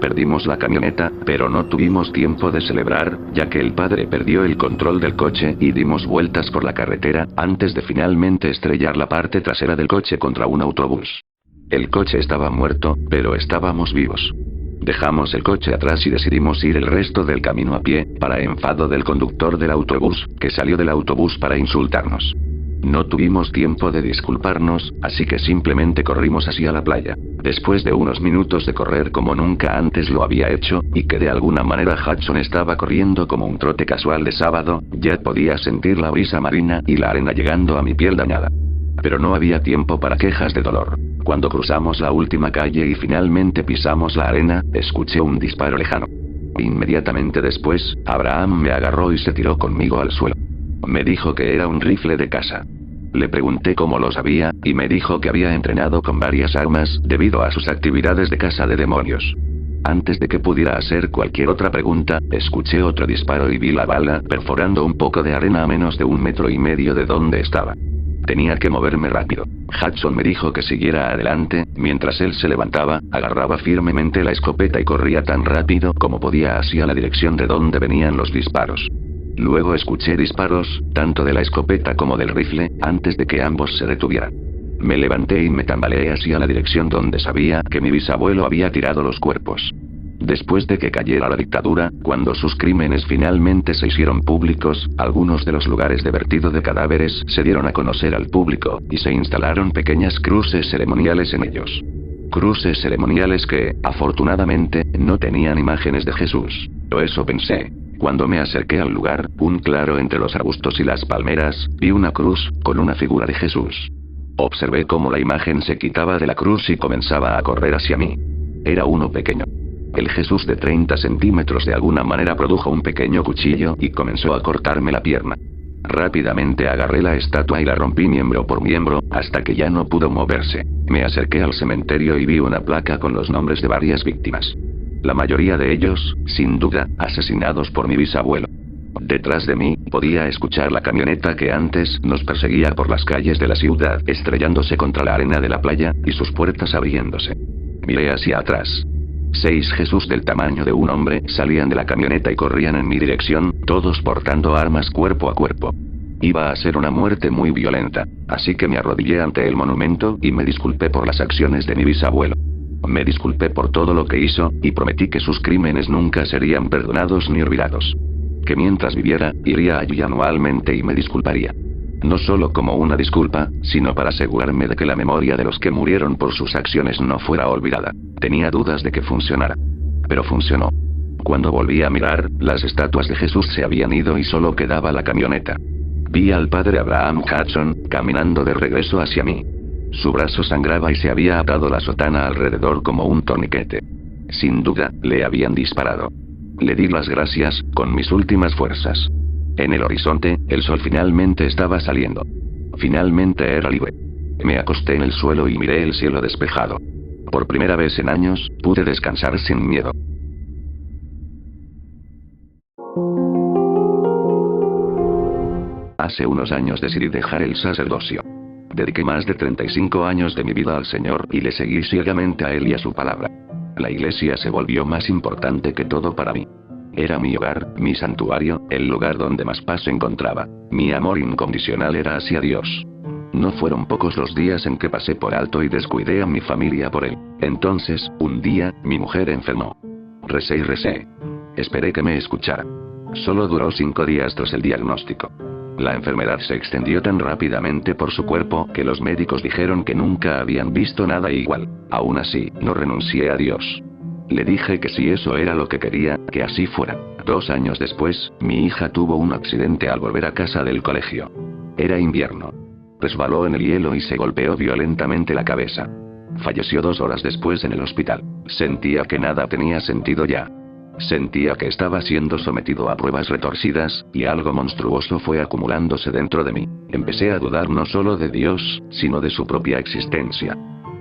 Perdimos la camioneta, pero no tuvimos tiempo de celebrar, ya que el padre perdió el control del coche y dimos vueltas por la carretera, antes de finalmente estrellar la parte trasera del coche contra un autobús. El coche estaba muerto, pero estábamos vivos. Dejamos el coche atrás y decidimos ir el resto del camino a pie, para enfado del conductor del autobús, que salió del autobús para insultarnos. No tuvimos tiempo de disculparnos, así que simplemente corrimos hacia la playa. Después de unos minutos de correr como nunca antes lo había hecho, y que de alguna manera Hudson estaba corriendo como un trote casual de sábado, ya podía sentir la brisa marina y la arena llegando a mi piel dañada. Pero no había tiempo para quejas de dolor. Cuando cruzamos la última calle y finalmente pisamos la arena, escuché un disparo lejano. Inmediatamente después, Abraham me agarró y se tiró conmigo al suelo. Me dijo que era un rifle de caza. Le pregunté cómo lo sabía, y me dijo que había entrenado con varias armas, debido a sus actividades de caza de demonios. Antes de que pudiera hacer cualquier otra pregunta, escuché otro disparo y vi la bala perforando un poco de arena a menos de 1,5 metros de donde estaba. Tenía que moverme rápido. Hudson me dijo que siguiera adelante, mientras él se levantaba, agarraba firmemente la escopeta y corría tan rápido como podía hacia la dirección de donde venían los disparos. Luego escuché disparos, tanto de la escopeta como del rifle, antes de que ambos se detuvieran. Me levanté y me tambaleé hacia la dirección donde sabía que mi bisabuelo había tirado los cuerpos. Después de que cayera la dictadura, cuando sus crímenes finalmente se hicieron públicos, algunos de los lugares de vertido de cadáveres se dieron a conocer al público, y se instalaron pequeñas cruces ceremoniales en ellos. Cruces ceremoniales que, afortunadamente, no tenían imágenes de Jesús. O eso pensé. Cuando me acerqué al lugar, un claro entre los arbustos y las palmeras, vi una cruz, con una figura de Jesús. Observé cómo la imagen se quitaba de la cruz y comenzaba a correr hacia mí. Era uno pequeño. El Jesús de 30 centímetros de alguna manera produjo un pequeño cuchillo y comenzó a cortarme la pierna. Rápidamente agarré la estatua y la rompí miembro por miembro, hasta que ya no pudo moverse. Me acerqué al cementerio y vi una placa con los nombres de varias víctimas. La mayoría de ellos, sin duda, asesinados por mi bisabuelo. Detrás de mí, podía escuchar la camioneta que antes nos perseguía por las calles de la ciudad, estrellándose contra la arena de la playa, y sus puertas abriéndose. Miré hacia atrás. 6 Jesús del tamaño de un hombre salían de la camioneta y corrían en mi dirección, todos portando armas cuerpo a cuerpo. Iba a ser una muerte muy violenta, así que me arrodillé ante el monumento y me disculpé por las acciones de mi bisabuelo. Me disculpé por todo lo que hizo, y prometí que sus crímenes nunca serían perdonados ni olvidados. Que mientras viviera, iría allí anualmente y me disculparía. No solo como una disculpa, sino para asegurarme de que la memoria de los que murieron por sus acciones no fuera olvidada. Tenía dudas de que funcionara. Pero funcionó. Cuando volví a mirar, las estatuas de Jesús se habían ido y solo quedaba la camioneta. Vi al padre Abraham Hudson, caminando de regreso hacia mí. Su brazo sangraba y se había atado la sotana alrededor como un torniquete. Sin duda, le habían disparado. Le di las gracias, con mis últimas fuerzas. En el horizonte, el sol finalmente estaba saliendo. Finalmente era libre. Me acosté en el suelo y miré el cielo despejado. Por primera vez en años, pude descansar sin miedo. Hace unos años decidí dejar el sacerdocio. Dediqué más de 35 años de mi vida al Señor y le seguí ciegamente a Él y a su palabra. La iglesia se volvió más importante que todo para mí. Era mi hogar, mi santuario, el lugar donde más paz encontraba. Mi amor incondicional era hacia Dios. No fueron pocos los días en que pasé por alto y descuidé a mi familia por Él. Entonces, un día, mi mujer enfermó. Recé y recé. Esperé que me escuchara. Solo duró 5 días tras el diagnóstico. La enfermedad se extendió tan rápidamente por su cuerpo que los médicos dijeron que nunca habían visto nada igual. Aún así, no renuncié a Dios. Le dije que si eso era lo que quería, que así fuera. 2 años después, mi hija tuvo un accidente al volver a casa del colegio. Era invierno. Resbaló en el hielo y se golpeó violentamente la cabeza. Falleció 2 horas después en el hospital. Sentía que nada tenía sentido ya. Sentía que estaba siendo sometido a pruebas retorcidas, y algo monstruoso fue acumulándose dentro de mí. Empecé a dudar no solo de Dios, sino de su propia existencia.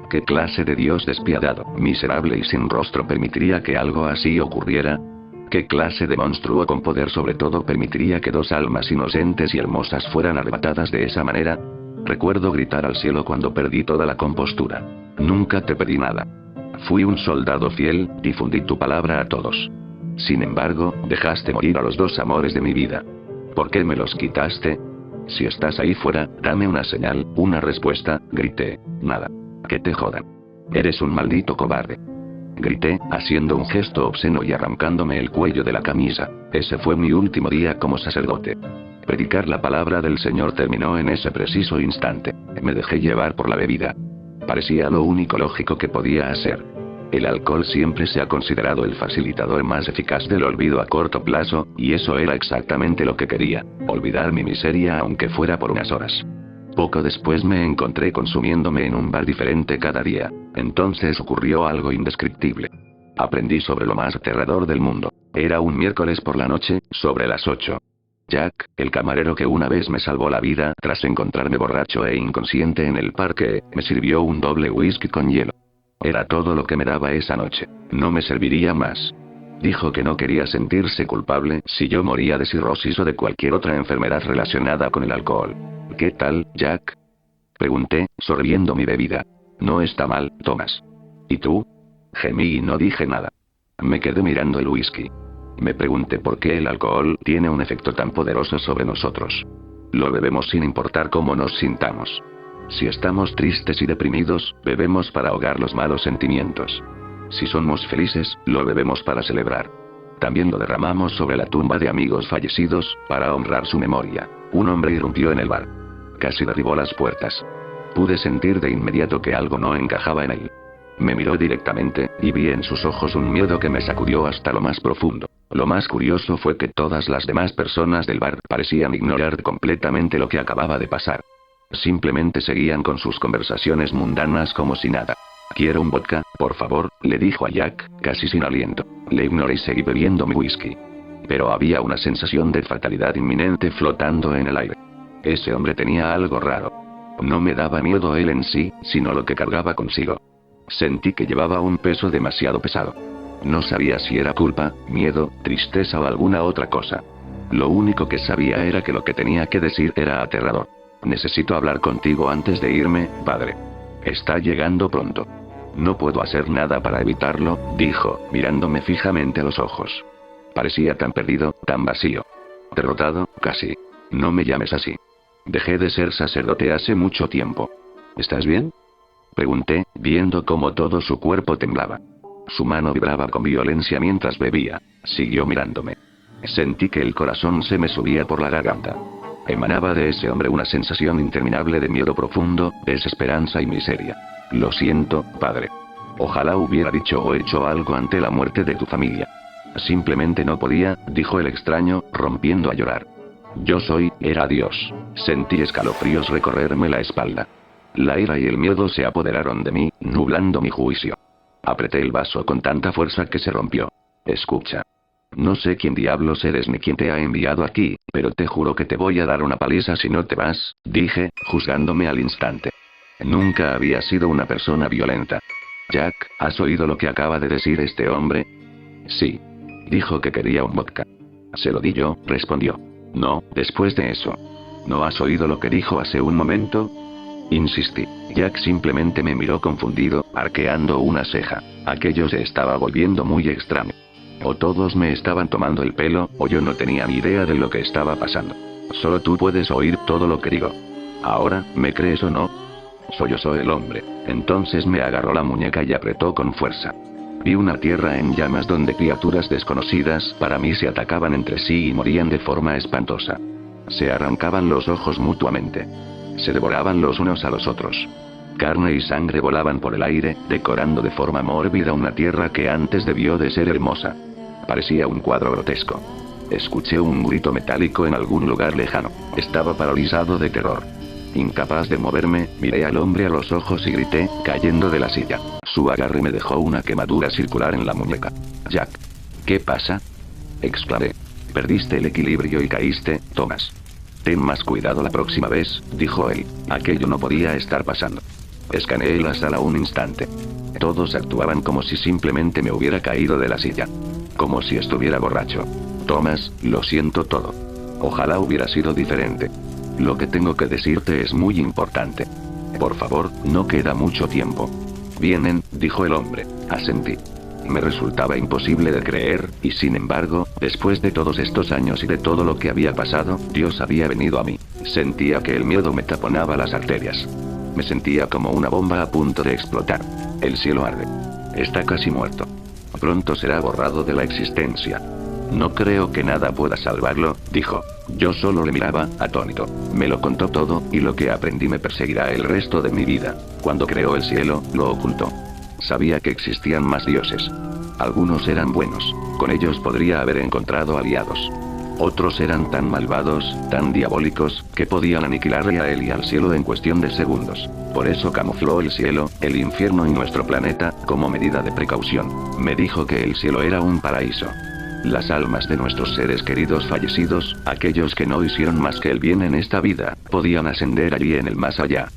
¿Qué clase de Dios despiadado, miserable y sin rostro permitiría que algo así ocurriera? ¿Qué clase de monstruo con poder sobre todo permitiría que 2 almas inocentes y hermosas fueran arrebatadas de esa manera? Recuerdo gritar al cielo cuando perdí toda la compostura. Nunca te pedí nada. Fui un soldado fiel, difundí tu palabra a todos. Sin embargo, dejaste morir a los dos amores de mi vida. ¿Por qué me los quitaste? Si estás ahí fuera, dame una señal, una respuesta, grité. Nada. Que te jodan. Eres un maldito cobarde. Grité, haciendo un gesto obsceno y arrancándome el cuello de la camisa. Ese fue mi último día como sacerdote. Predicar la palabra del Señor terminó en ese preciso instante. Me dejé llevar por la bebida. Parecía lo único lógico que podía hacer. El alcohol siempre se ha considerado el facilitador más eficaz del olvido a corto plazo, y eso era exactamente lo que quería, olvidar mi miseria aunque fuera por unas horas. Poco después me encontré consumiéndome en un bar diferente cada día. Entonces ocurrió algo indescriptible. Aprendí sobre lo más aterrador del mundo. Era un miércoles por la noche, sobre las 8. Jack, el camarero que una vez me salvó la vida tras encontrarme borracho e inconsciente en el parque, me sirvió un doble whisky con hielo. Era todo lo que me daba esa noche. No me serviría más. Dijo que no quería sentirse culpable si yo moría de cirrosis o de cualquier otra enfermedad relacionada con el alcohol. ¿Qué tal, Jack? Pregunté, sorbiendo mi bebida. No está mal, Thomas. ¿Y tú? Gemí y no dije nada. Me quedé mirando el whisky. Me pregunté por qué el alcohol tiene un efecto tan poderoso sobre nosotros. Lo bebemos sin importar cómo nos sintamos. Si estamos tristes y deprimidos, bebemos para ahogar los malos sentimientos. Si somos felices, lo bebemos para celebrar. También lo derramamos sobre la tumba de amigos fallecidos, para honrar su memoria. Un hombre irrumpió en el bar. Casi derribó las puertas. Pude sentir de inmediato que algo no encajaba en él. Me miró directamente, y vi en sus ojos un miedo que me sacudió hasta lo más profundo. Lo más curioso fue que todas las demás personas del bar parecían ignorar completamente lo que acababa de pasar. Simplemente seguían con sus conversaciones mundanas como si nada. «Quiero un vodka, por favor», le dijo a Jack, casi sin aliento. Le ignoré y seguí bebiendo mi whisky. Pero había una sensación de fatalidad inminente flotando en el aire. Ese hombre tenía algo raro. No me daba miedo él en sí, sino lo que cargaba consigo. Sentí que llevaba un peso demasiado pesado. No sabía si era culpa, miedo, tristeza o alguna otra cosa. Lo único que sabía era que lo que tenía que decir era aterrador. «Necesito hablar contigo antes de irme, padre. Está llegando pronto». «No puedo hacer nada para evitarlo», dijo, mirándome fijamente a los ojos. Parecía tan perdido, tan vacío. Derrotado, casi. «No me llames así. Dejé de ser sacerdote hace mucho tiempo». «¿Estás bien?», pregunté, viendo cómo todo su cuerpo temblaba. Su mano vibraba con violencia mientras bebía. Siguió mirándome. Sentí que el corazón se me subía por la garganta. Emanaba de ese hombre una sensación interminable de miedo profundo, desesperanza y miseria. «Lo siento, padre. Ojalá hubiera dicho o hecho algo ante la muerte de tu familia». «Simplemente no podía», dijo el extraño, rompiendo a llorar. Era Dios. Sentí escalofríos recorrerme la espalda. La ira y el miedo se apoderaron de mí, nublando mi juicio. Apreté el vaso con tanta fuerza que se rompió. «Escucha. No sé quién diablos eres ni quién te ha enviado aquí, pero te juro que te voy a dar una paliza si no te vas», dije, juzgándome al instante. Nunca había sido una persona violenta. «Jack, ¿has oído lo que acaba de decir este hombre?». «Sí». Dijo que quería un vodka. «Se lo di yo», respondió. «No, después de eso». «¿No has oído lo que dijo hace un momento?». Insistí. Jack simplemente me miró confundido, arqueando una ceja. Aquello se estaba volviendo muy extraño. O todos me estaban tomando el pelo, o yo no tenía ni idea de lo que estaba pasando. «Solo tú puedes oír todo lo que digo. Ahora, ¿me crees o no?». «Soy el hombre». Entonces me agarró la muñeca y apretó con fuerza. Vi una tierra en llamas donde criaturas desconocidas para mí se atacaban entre sí y morían de forma espantosa. Se arrancaban los ojos mutuamente. Se devoraban los unos a los otros. Carne y sangre volaban por el aire, decorando de forma mórbida una tierra que antes debió de ser hermosa. Parecía un cuadro grotesco. Escuché un grito metálico en algún lugar lejano. Estaba paralizado de terror. Incapaz de moverme, miré al hombre a los ojos y grité, cayendo de la silla. Su agarre me dejó una quemadura circular en la muñeca. «Jack. ¿Qué pasa?», exclamé. «Perdiste el equilibrio y caíste, Thomas. Ten más cuidado la próxima vez», dijo él. Aquello no podía estar pasando. Escaneé la sala un instante. Todos actuaban como si simplemente me hubiera caído de la silla. Como si estuviera borracho. «Thomas, lo siento todo. Ojalá hubiera sido diferente. Lo que tengo que decirte es muy importante. Por favor, no queda mucho tiempo». Vienen, dijo el hombre. Asentí. Me resultaba imposible de creer, y sin embargo, después de todos estos años y de todo lo que había pasado, Dios había venido a mí. Sentía que el miedo me taponaba las arterias. Me sentía como una bomba a punto de explotar. El cielo arde. Está casi muerto. Pronto será borrado de la existencia. No creo que nada pueda salvarlo, dijo. Yo solo le miraba, atónito. Me lo contó todo, y lo que aprendí me perseguirá el resto de mi vida. Cuando creó el cielo, lo ocultó. Sabía que existían más dioses. Algunos eran buenos. Con ellos podría haber encontrado aliados. Otros eran tan malvados, tan diabólicos, que podían aniquilarle a él y al cielo en cuestión de segundos. Por eso camufló el cielo, el infierno y nuestro planeta, como medida de precaución. Me dijo que el cielo era un paraíso. Las almas de nuestros seres queridos fallecidos, aquellos que no hicieron más que el bien en esta vida, podían ascender allí en el más allá.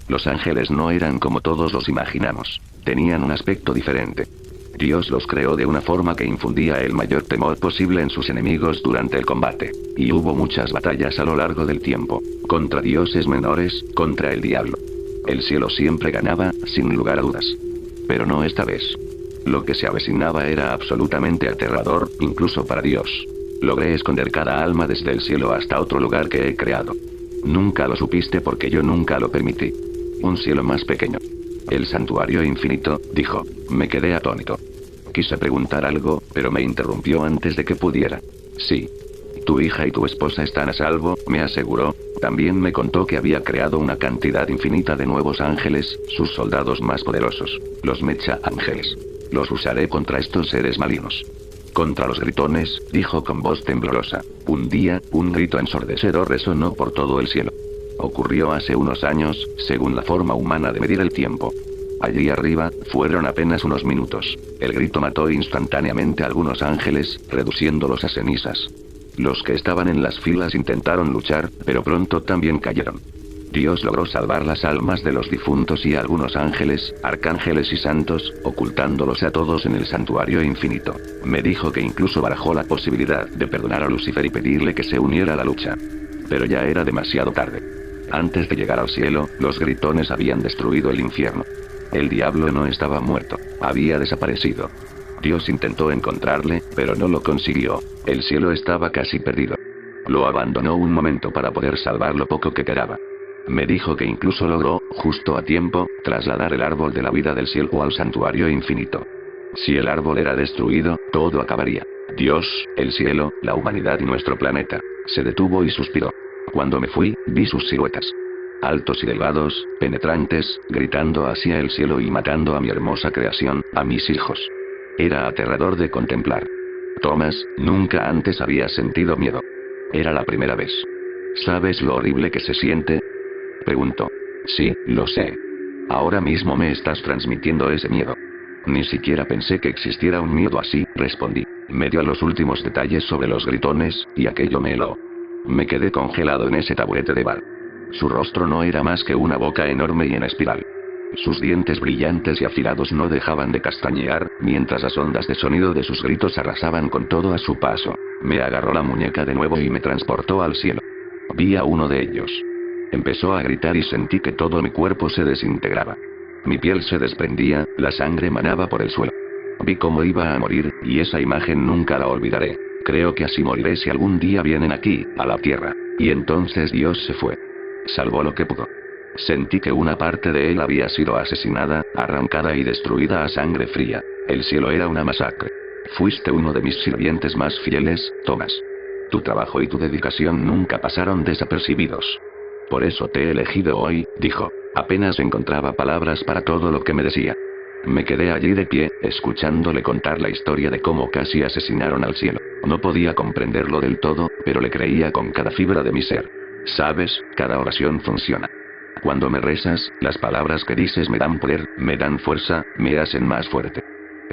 Los ángeles no eran como todos los imaginamos. Tenían un aspecto diferente. Dios los creó de una forma que infundía el mayor temor posible en sus enemigos durante el combate. Y hubo muchas batallas a lo largo del tiempo. Contra dioses menores, contra el diablo. El cielo siempre ganaba, sin lugar a dudas. Pero no esta vez. Lo que se avecinaba era absolutamente aterrador, incluso para Dios. Logré esconder cada alma desde el cielo hasta otro lugar que he creado. Nunca lo supiste porque yo nunca lo permití. Un cielo más pequeño. El santuario infinito, dijo. Me quedé atónito. Quise preguntar algo, pero me interrumpió antes de que pudiera. Sí. Tu hija y tu esposa están a salvo, me aseguró. También me contó que había creado una cantidad infinita de nuevos ángeles, sus soldados más poderosos, los Mecha Ángeles. Los usaré contra estos seres malignos. Contra los gritones, dijo con voz temblorosa. Un día, un grito ensordecedor resonó por todo el cielo. Ocurrió hace unos años, según la forma humana de medir el tiempo. Allí arriba, fueron apenas unos minutos. El grito mató instantáneamente a algunos ángeles, reduciéndolos a cenizas. Los que estaban en las filas intentaron luchar, pero pronto también cayeron. Dios logró salvar las almas de los difuntos y a algunos ángeles, arcángeles y santos, ocultándolos a todos en el santuario infinito. Me dijo que incluso barajó la posibilidad de perdonar a Lucifer y pedirle que se uniera a la lucha. Pero ya era demasiado tarde. Antes de llegar al cielo, los gritones habían destruido el infierno. El diablo no estaba muerto, había desaparecido. Dios intentó encontrarle, pero no lo consiguió. El cielo estaba casi perdido. Lo abandonó un momento para poder salvar lo poco que quedaba. Me dijo que incluso logró, justo a tiempo, trasladar el árbol de la vida del cielo al santuario infinito. Si el árbol era destruido, todo acabaría. Dios, el cielo, la humanidad y nuestro planeta. Se detuvo y suspiró. Cuando me fui, vi sus siluetas. Altos y delgados, penetrantes, gritando hacia el cielo y matando a mi hermosa creación, a mis hijos. Era aterrador de contemplar. Thomas, nunca antes había sentido miedo. Era la primera vez. ¿Sabes lo horrible que se siente? Preguntó. Sí, lo sé. Ahora mismo me estás transmitiendo ese miedo. Ni siquiera pensé que existiera un miedo así, respondí. Me dio los últimos detalles sobre los gritones, y aquello me heló. Me quedé congelado en ese taburete de bar. Su rostro no era más que una boca enorme y en espiral. Sus dientes brillantes y afilados no dejaban de castañear, mientras las ondas de sonido de sus gritos arrasaban con todo a su paso. Me agarró la muñeca de nuevo y me transportó al cielo. Vi a uno de ellos. Empezó a gritar y sentí que todo mi cuerpo se desintegraba. Mi piel se desprendía, la sangre manaba por el suelo. Vi cómo iba a morir, y esa imagen nunca la olvidaré. Creo que así moriré si algún día vienen aquí, a la tierra. Y entonces Dios se fue. Salvó lo que pudo. Sentí que una parte de él había sido asesinada, arrancada y destruida a sangre fría. El cielo era una masacre. Fuiste uno de mis sirvientes más fieles, Thomas. Tu trabajo y tu dedicación nunca pasaron desapercibidos. Por eso te he elegido hoy, dijo. Apenas encontraba palabras para todo lo que me decía. Me quedé allí de pie, escuchándole contar la historia de cómo casi asesinaron al cielo. No podía comprenderlo del todo, pero le creía con cada fibra de mi ser. Sabes, cada oración funciona. Cuando me rezas, las palabras que dices me dan poder, me dan fuerza, me hacen más fuerte.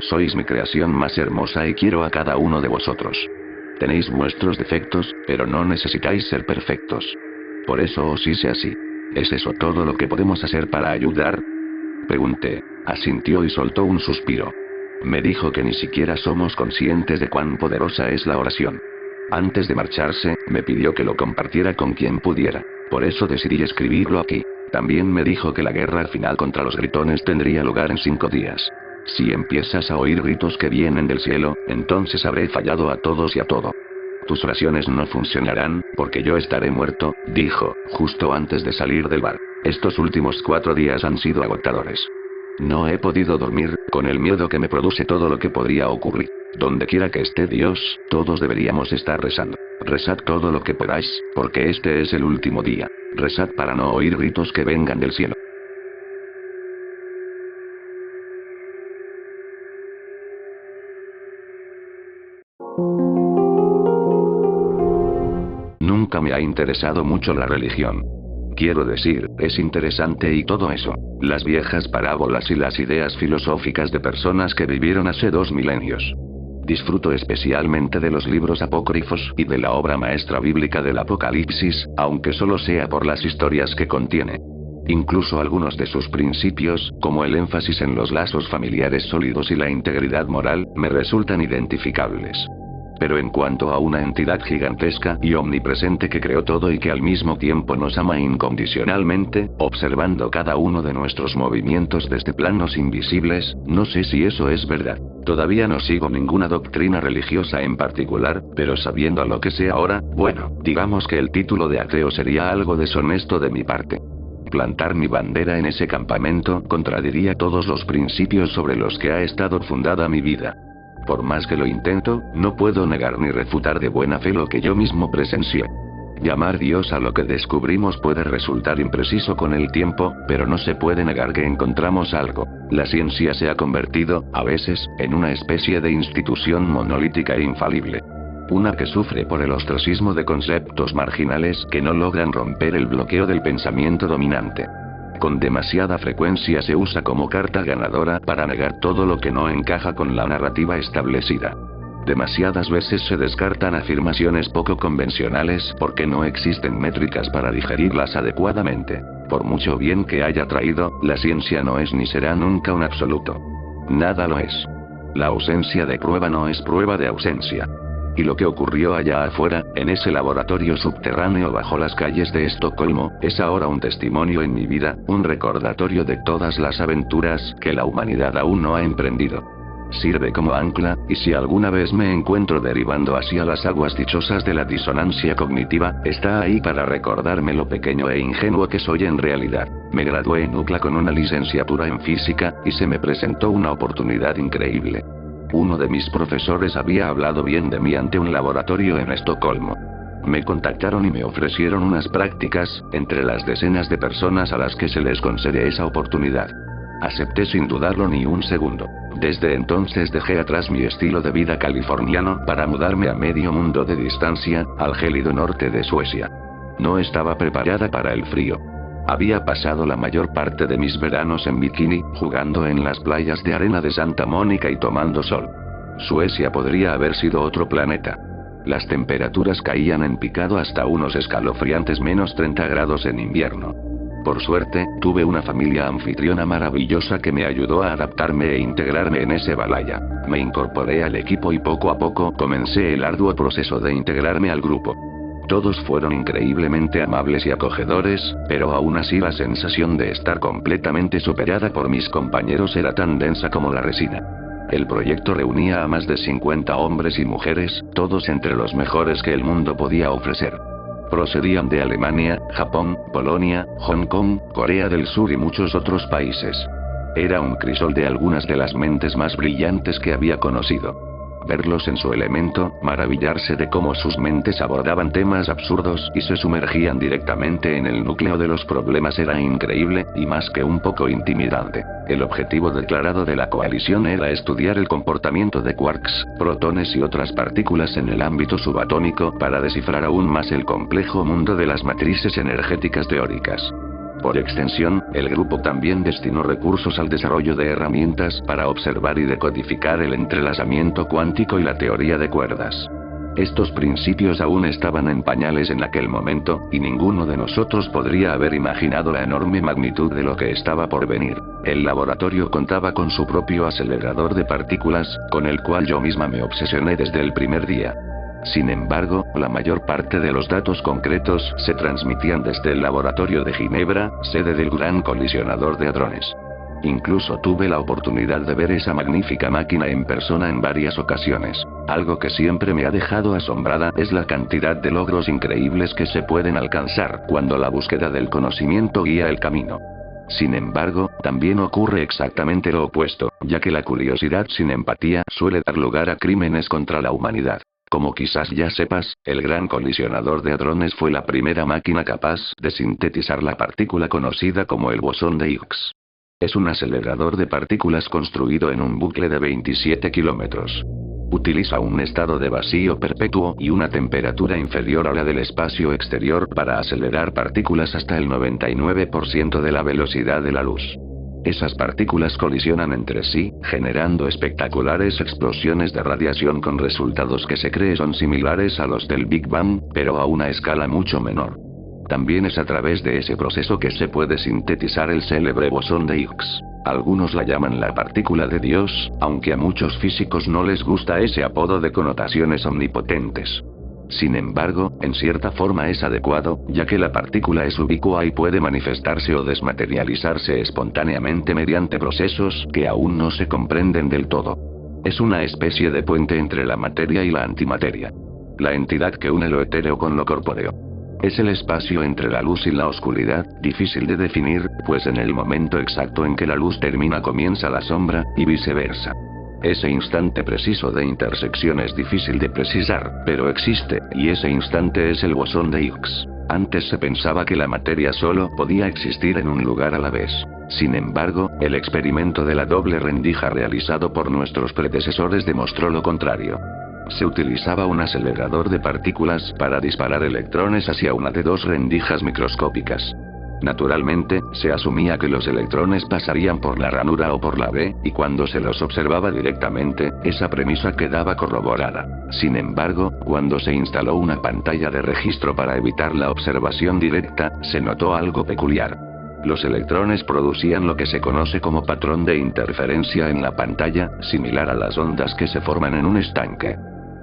Sois mi creación más hermosa y quiero a cada uno de vosotros. Tenéis vuestros defectos, pero no necesitáis ser perfectos. Por eso os hice así. ¿Es eso todo lo que podemos hacer para ayudar? Pregunté. Asintió y soltó un suspiro. Me dijo que ni siquiera somos conscientes de cuán poderosa es la oración. Antes de marcharse, me pidió que lo compartiera con quien pudiera. Por eso decidí escribirlo aquí. también me dijo que la guerra final contra los gritones tendría lugar en 5 días. Si empiezas a oír gritos que vienen del cielo, entonces habré fallado a todos y a todo. Tus oraciones no funcionarán, porque yo estaré muerto, dijo, justo antes de salir del bar. Estos últimos 4 días han sido agotadores. No he podido dormir, con el miedo que me produce todo lo que podría ocurrir. Donde quiera que esté Dios, todos deberíamos estar rezando. Rezad todo lo que podáis, porque este es el último día. Rezad para no oír gritos que vengan del cielo. Nunca me ha interesado mucho la religión. Quiero decir, es interesante y todo eso. Las viejas parábolas y las ideas filosóficas de personas que vivieron hace 2 milenios. Disfruto especialmente de los libros apócrifos y de la obra maestra bíblica del Apocalipsis, aunque solo sea por las historias que contiene. Incluso algunos de sus principios, como el énfasis en los lazos familiares sólidos y la integridad moral, me resultan identificables. Pero en cuanto a una entidad gigantesca y omnipresente que creó todo y que al mismo tiempo nos ama incondicionalmente, observando cada uno de nuestros movimientos desde planos invisibles, no sé si eso es verdad. Todavía no sigo ninguna doctrina religiosa en particular, pero sabiendo a lo que sé ahora, bueno, digamos que el título de ateo sería algo deshonesto de mi parte. Plantar mi bandera en ese campamento contradiría todos los principios sobre los que ha estado fundada mi vida. Por más que lo intento, no puedo negar ni refutar de buena fe lo que yo mismo presencié. Llamar Dios a lo que descubrimos puede resultar impreciso con el tiempo, pero no se puede negar que encontramos algo. La ciencia se ha convertido, a veces, en una especie de institución monolítica e infalible. Una que sufre por el ostracismo de conceptos marginales que no logran romper el bloqueo del pensamiento dominante. Con demasiada frecuencia se usa como carta ganadora para negar todo lo que no encaja con la narrativa establecida. Demasiadas veces se descartan afirmaciones poco convencionales porque no existen métricas para digerirlas adecuadamente. Por mucho bien que haya traído, la ciencia no es ni será nunca un absoluto. Nada lo es. La ausencia de prueba no es prueba de ausencia. Y lo que ocurrió allá afuera, en ese laboratorio subterráneo bajo las calles de Estocolmo, es ahora un testimonio en mi vida, un recordatorio de todas las aventuras que la humanidad aún no ha emprendido. Sirve como ancla, y si alguna vez me encuentro derivando hacia las aguas dichosas de la disonancia cognitiva, está ahí para recordarme lo pequeño e ingenuo que soy en realidad. Me gradué en UCLA con una licenciatura en física, y se me presentó una oportunidad increíble. Uno de mis profesores había hablado bien de mí ante un laboratorio en Estocolmo. Me contactaron y me ofrecieron unas prácticas, entre las decenas de personas a las que se les concede esa oportunidad. Acepté sin dudarlo ni un segundo. Desde entonces dejé atrás mi estilo de vida californiano para mudarme a medio mundo de distancia, al gélido norte de Suecia. No estaba preparada para el frío. Había pasado la mayor parte de mis veranos en bikini, jugando en las playas de arena de Santa Mónica y tomando sol. Suecia podría haber sido otro planeta. Las temperaturas caían en picado hasta unos escalofriantes menos 30 grados en invierno. Por suerte, tuve una familia anfitriona maravillosa que me ayudó a adaptarme e integrarme en ese balaya. Me incorporé al equipo y poco a poco comencé el arduo proceso de integrarme al grupo. Todos fueron increíblemente amables y acogedores, pero aún así la sensación de estar completamente superada por mis compañeros era tan densa como la resina. El proyecto reunía a más de 50 hombres y mujeres, todos entre los mejores que el mundo podía ofrecer. Procedían de Alemania, Japón, Polonia, Hong Kong, Corea del Sur y muchos otros países. Era un crisol de algunas de las mentes más brillantes que había conocido. Verlos en su elemento, maravillarse de cómo sus mentes abordaban temas absurdos y se sumergían directamente en el núcleo de los problemas era increíble, y más que un poco intimidante. El objetivo declarado de la coalición era estudiar el comportamiento de quarks, protones y otras partículas en el ámbito subatómico para descifrar aún más el complejo mundo de las matrices energéticas teóricas. Por extensión, el grupo también destinó recursos al desarrollo de herramientas para observar y decodificar el entrelazamiento cuántico y la teoría de cuerdas. Estos principios aún estaban en pañales en aquel momento, y ninguno de nosotros podría haber imaginado la enorme magnitud de lo que estaba por venir. El laboratorio contaba con su propio acelerador de partículas, con el cual yo misma me obsesioné desde el primer día. Sin embargo, la mayor parte de los datos concretos se transmitían desde el laboratorio de Ginebra, sede del Gran Colisionador de Hadrones. Incluso tuve la oportunidad de ver esa magnífica máquina en persona en varias ocasiones. Algo que siempre me ha dejado asombrada es la cantidad de logros increíbles que se pueden alcanzar cuando la búsqueda del conocimiento guía el camino. Sin embargo, también ocurre exactamente lo opuesto, ya que la curiosidad sin empatía suele dar lugar a crímenes contra la humanidad. Como quizás ya sepas, el Gran Colisionador de Hadrones fue la primera máquina capaz de sintetizar la partícula conocida como el bosón de Higgs. Es un acelerador de partículas construido en un bucle de 27 kilómetros. Utiliza un estado de vacío perpetuo y una temperatura inferior a la del espacio exterior para acelerar partículas hasta el 99% de la velocidad de la luz. Esas partículas colisionan entre sí, generando espectaculares explosiones de radiación con resultados que se cree son similares a los del Big Bang, pero a una escala mucho menor. También es a través de ese proceso que se puede sintetizar el célebre bosón de Higgs. Algunos la llaman la partícula de Dios, aunque a muchos físicos no les gusta ese apodo de connotaciones omnipotentes. Sin embargo, en cierta forma es adecuado, ya que la partícula es ubicua y puede manifestarse o desmaterializarse espontáneamente mediante procesos que aún no se comprenden del todo. Es una especie de puente entre la materia y la antimateria. La entidad que une lo etéreo con lo corpóreo. Es el espacio entre la luz y la oscuridad, difícil de definir, pues en el momento exacto en que la luz termina comienza la sombra, y viceversa. Ese instante preciso de intersección es difícil de precisar, pero existe, y ese instante es el bosón de Higgs. Antes se pensaba que la materia solo podía existir en un lugar a la vez. Sin embargo, el experimento de la doble rendija realizado por nuestros predecesores demostró lo contrario. Se utilizaba un acelerador de partículas para disparar electrones hacia una de dos rendijas microscópicas. Naturalmente, se asumía que los electrones pasarían por la ranura o por la B, y cuando se los observaba directamente, esa premisa quedaba corroborada. Sin embargo, cuando se instaló una pantalla de registro para evitar la observación directa, se notó algo peculiar. Los electrones producían lo que se conoce como patrón de interferencia en la pantalla, similar a las ondas que se forman en un estanque.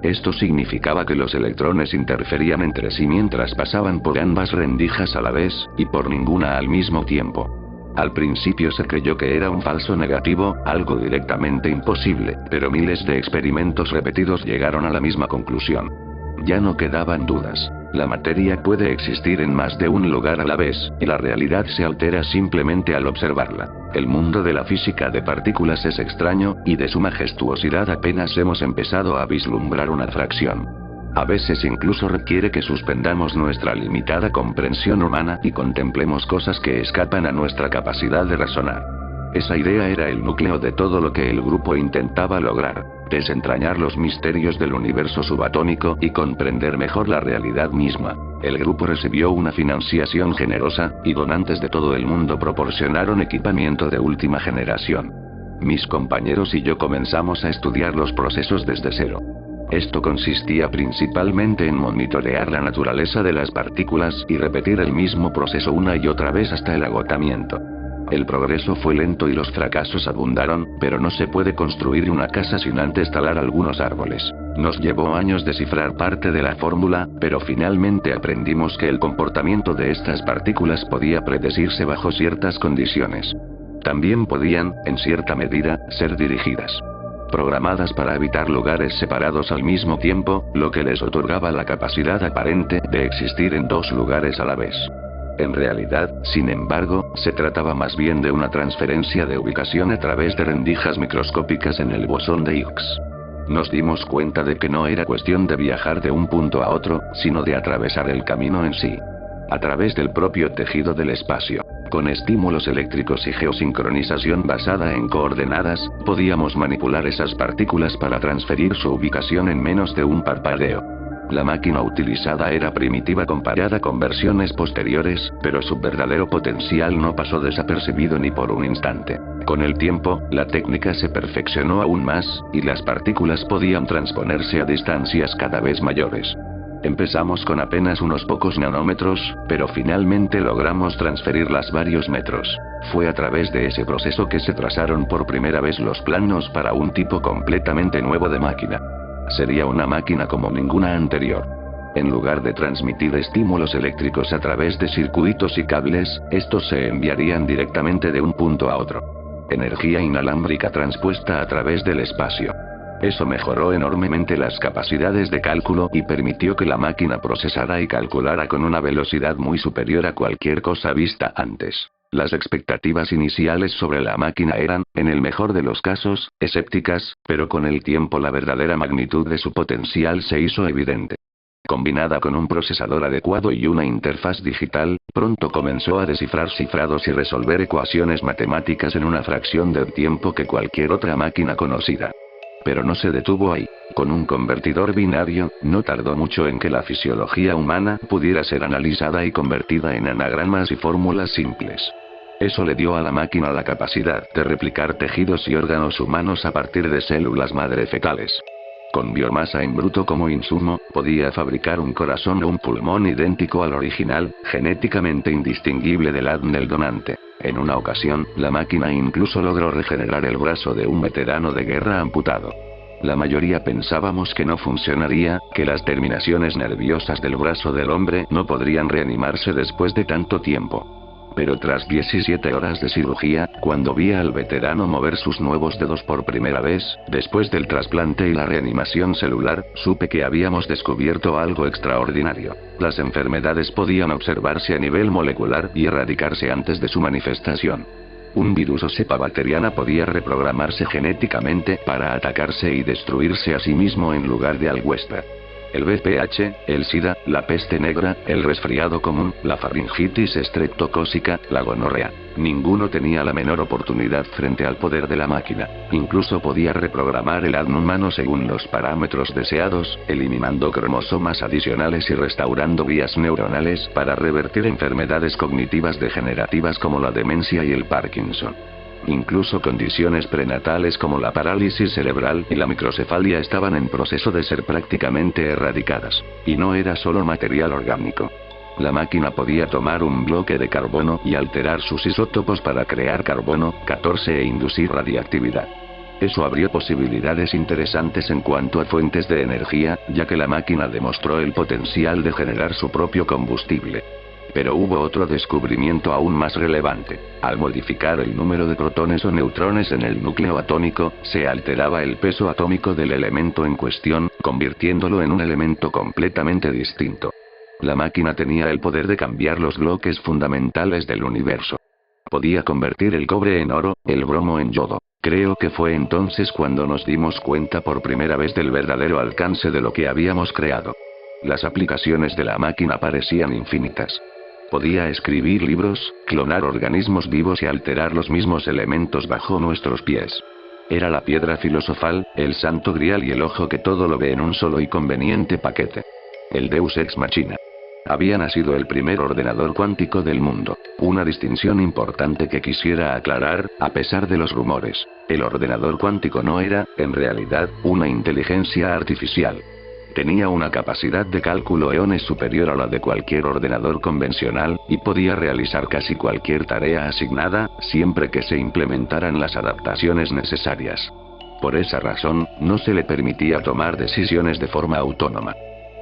Esto significaba que los electrones interferían entre sí mientras pasaban por ambas rendijas a la vez, y por ninguna al mismo tiempo. Al principio se creyó que era un falso negativo, algo directamente imposible, pero miles de experimentos repetidos llegaron a la misma conclusión. Ya no quedaban dudas. La materia puede existir en más de un lugar a la vez, y la realidad se altera simplemente al observarla. El mundo de la física de partículas es extraño, y de su majestuosidad apenas hemos empezado a vislumbrar una fracción. A veces incluso requiere que suspendamos nuestra limitada comprensión humana y contemplemos cosas que escapan a nuestra capacidad de razonar. Esa idea era el núcleo de todo lo que el grupo intentaba lograr: desentrañar los misterios del universo subatómico y comprender mejor la realidad misma. El grupo recibió una financiación generosa, y donantes de todo el mundo proporcionaron equipamiento de última generación. Mis compañeros y yo comenzamos a estudiar los procesos desde cero. Esto consistía principalmente en monitorear la naturaleza de las partículas y repetir el mismo proceso una y otra vez hasta el agotamiento. El progreso fue lento y los fracasos abundaron, pero no se puede construir una casa sin antes talar algunos árboles. Nos llevó años descifrar parte de la fórmula, pero finalmente aprendimos que el comportamiento de estas partículas podía predecirse bajo ciertas condiciones. También podían, en cierta medida, ser dirigidas. Programadas para evitar lugares separados al mismo tiempo, lo que les otorgaba la capacidad aparente de existir en dos lugares a la vez. En realidad, sin embargo, se trataba más bien de una transferencia de ubicación a través de rendijas microscópicas en el bosón de Higgs. Nos dimos cuenta de que no era cuestión de viajar de un punto a otro, sino de atravesar el camino en sí. A través del propio tejido del espacio. Con estímulos eléctricos y geosincronización basada en coordenadas, podíamos manipular esas partículas para transferir su ubicación en menos de un parpadeo. La máquina utilizada era primitiva comparada con versiones posteriores, pero su verdadero potencial no pasó desapercibido ni por un instante. Con el tiempo, la técnica se perfeccionó aún más, y las partículas podían transponerse a distancias cada vez mayores. Empezamos con apenas unos pocos nanómetros, pero finalmente logramos transferirlas varios metros. Fue a través de ese proceso que se trazaron por primera vez los planos para un tipo completamente nuevo de máquina. Sería una máquina como ninguna anterior. En lugar de transmitir estímulos eléctricos a través de circuitos y cables, estos se enviarían directamente de un punto a otro. Energía inalámbrica transpuesta a través del espacio. Eso mejoró enormemente las capacidades de cálculo y permitió que la máquina procesara y calculara con una velocidad muy superior a cualquier cosa vista antes. Las expectativas iniciales sobre la máquina eran, en el mejor de los casos, escépticas, pero con el tiempo la verdadera magnitud de su potencial se hizo evidente. Combinada con un procesador adecuado y una interfaz digital, pronto comenzó a descifrar cifrados y resolver ecuaciones matemáticas en una fracción del tiempo que cualquier otra máquina conocida. Pero no se detuvo ahí. Con un convertidor binario, no tardó mucho en que la fisiología humana pudiera ser analizada y convertida en anagramas y fórmulas simples. Eso le dio a la máquina la capacidad de replicar tejidos y órganos humanos a partir de células madre fetales. Con biomasa en bruto como insumo, podía fabricar un corazón o un pulmón idéntico al original, genéticamente indistinguible del ADN del donante. En una ocasión, la máquina incluso logró regenerar el brazo de un veterano de guerra amputado. La mayoría pensábamos que no funcionaría, que las terminaciones nerviosas del brazo del hombre no podrían reanimarse después de tanto tiempo. Pero tras 17 horas de cirugía, cuando vi al veterano mover sus nuevos dedos por primera vez, después del trasplante y la reanimación celular, supe que habíamos descubierto algo extraordinario. Las enfermedades podían observarse a nivel molecular y erradicarse antes de su manifestación. Un virus o cepa bacteriana podía reprogramarse genéticamente para atacarse y destruirse a sí mismo en lugar de al huésped. El VPH, el SIDA, la peste negra, el resfriado común, la faringitis estreptocócica, la gonorrea. Ninguno tenía la menor oportunidad frente al poder de la máquina. Incluso podía reprogramar el ADN humano según los parámetros deseados, eliminando cromosomas adicionales y restaurando vías neuronales para revertir enfermedades cognitivas degenerativas como la demencia y el Parkinson. Incluso condiciones prenatales como la parálisis cerebral y la microcefalia estaban en proceso de ser prácticamente erradicadas. Y no era solo material orgánico. La máquina podía tomar un bloque de carbono y alterar sus isótopos para crear carbono 14 e inducir radiactividad. Eso abrió posibilidades interesantes en cuanto a fuentes de energía, ya que la máquina demostró el potencial de generar su propio combustible. Pero hubo otro descubrimiento aún más relevante. Al modificar el número de protones o neutrones en el núcleo atómico, se alteraba el peso atómico del elemento en cuestión, convirtiéndolo en un elemento completamente distinto. La máquina tenía el poder de cambiar los bloques fundamentales del universo. Podía convertir el cobre en oro, el bromo en yodo. Creo que fue entonces cuando nos dimos cuenta por primera vez del verdadero alcance de lo que habíamos creado. Las aplicaciones de la máquina parecían infinitas. Podía escribir libros, clonar organismos vivos y alterar los mismos elementos bajo nuestros pies. Era la piedra filosofal, el santo grial y el ojo que todo lo ve en un solo y conveniente paquete. El Deus ex machina. Había nacido el primer ordenador cuántico del mundo. Una distinción importante que quisiera aclarar, a pesar de los rumores. El ordenador cuántico no era, en realidad, una inteligencia artificial. Tenía una capacidad de cálculo eones superior a la de cualquier ordenador convencional, y podía realizar casi cualquier tarea asignada, siempre que se implementaran las adaptaciones necesarias. Por esa razón, no se le permitía tomar decisiones de forma autónoma.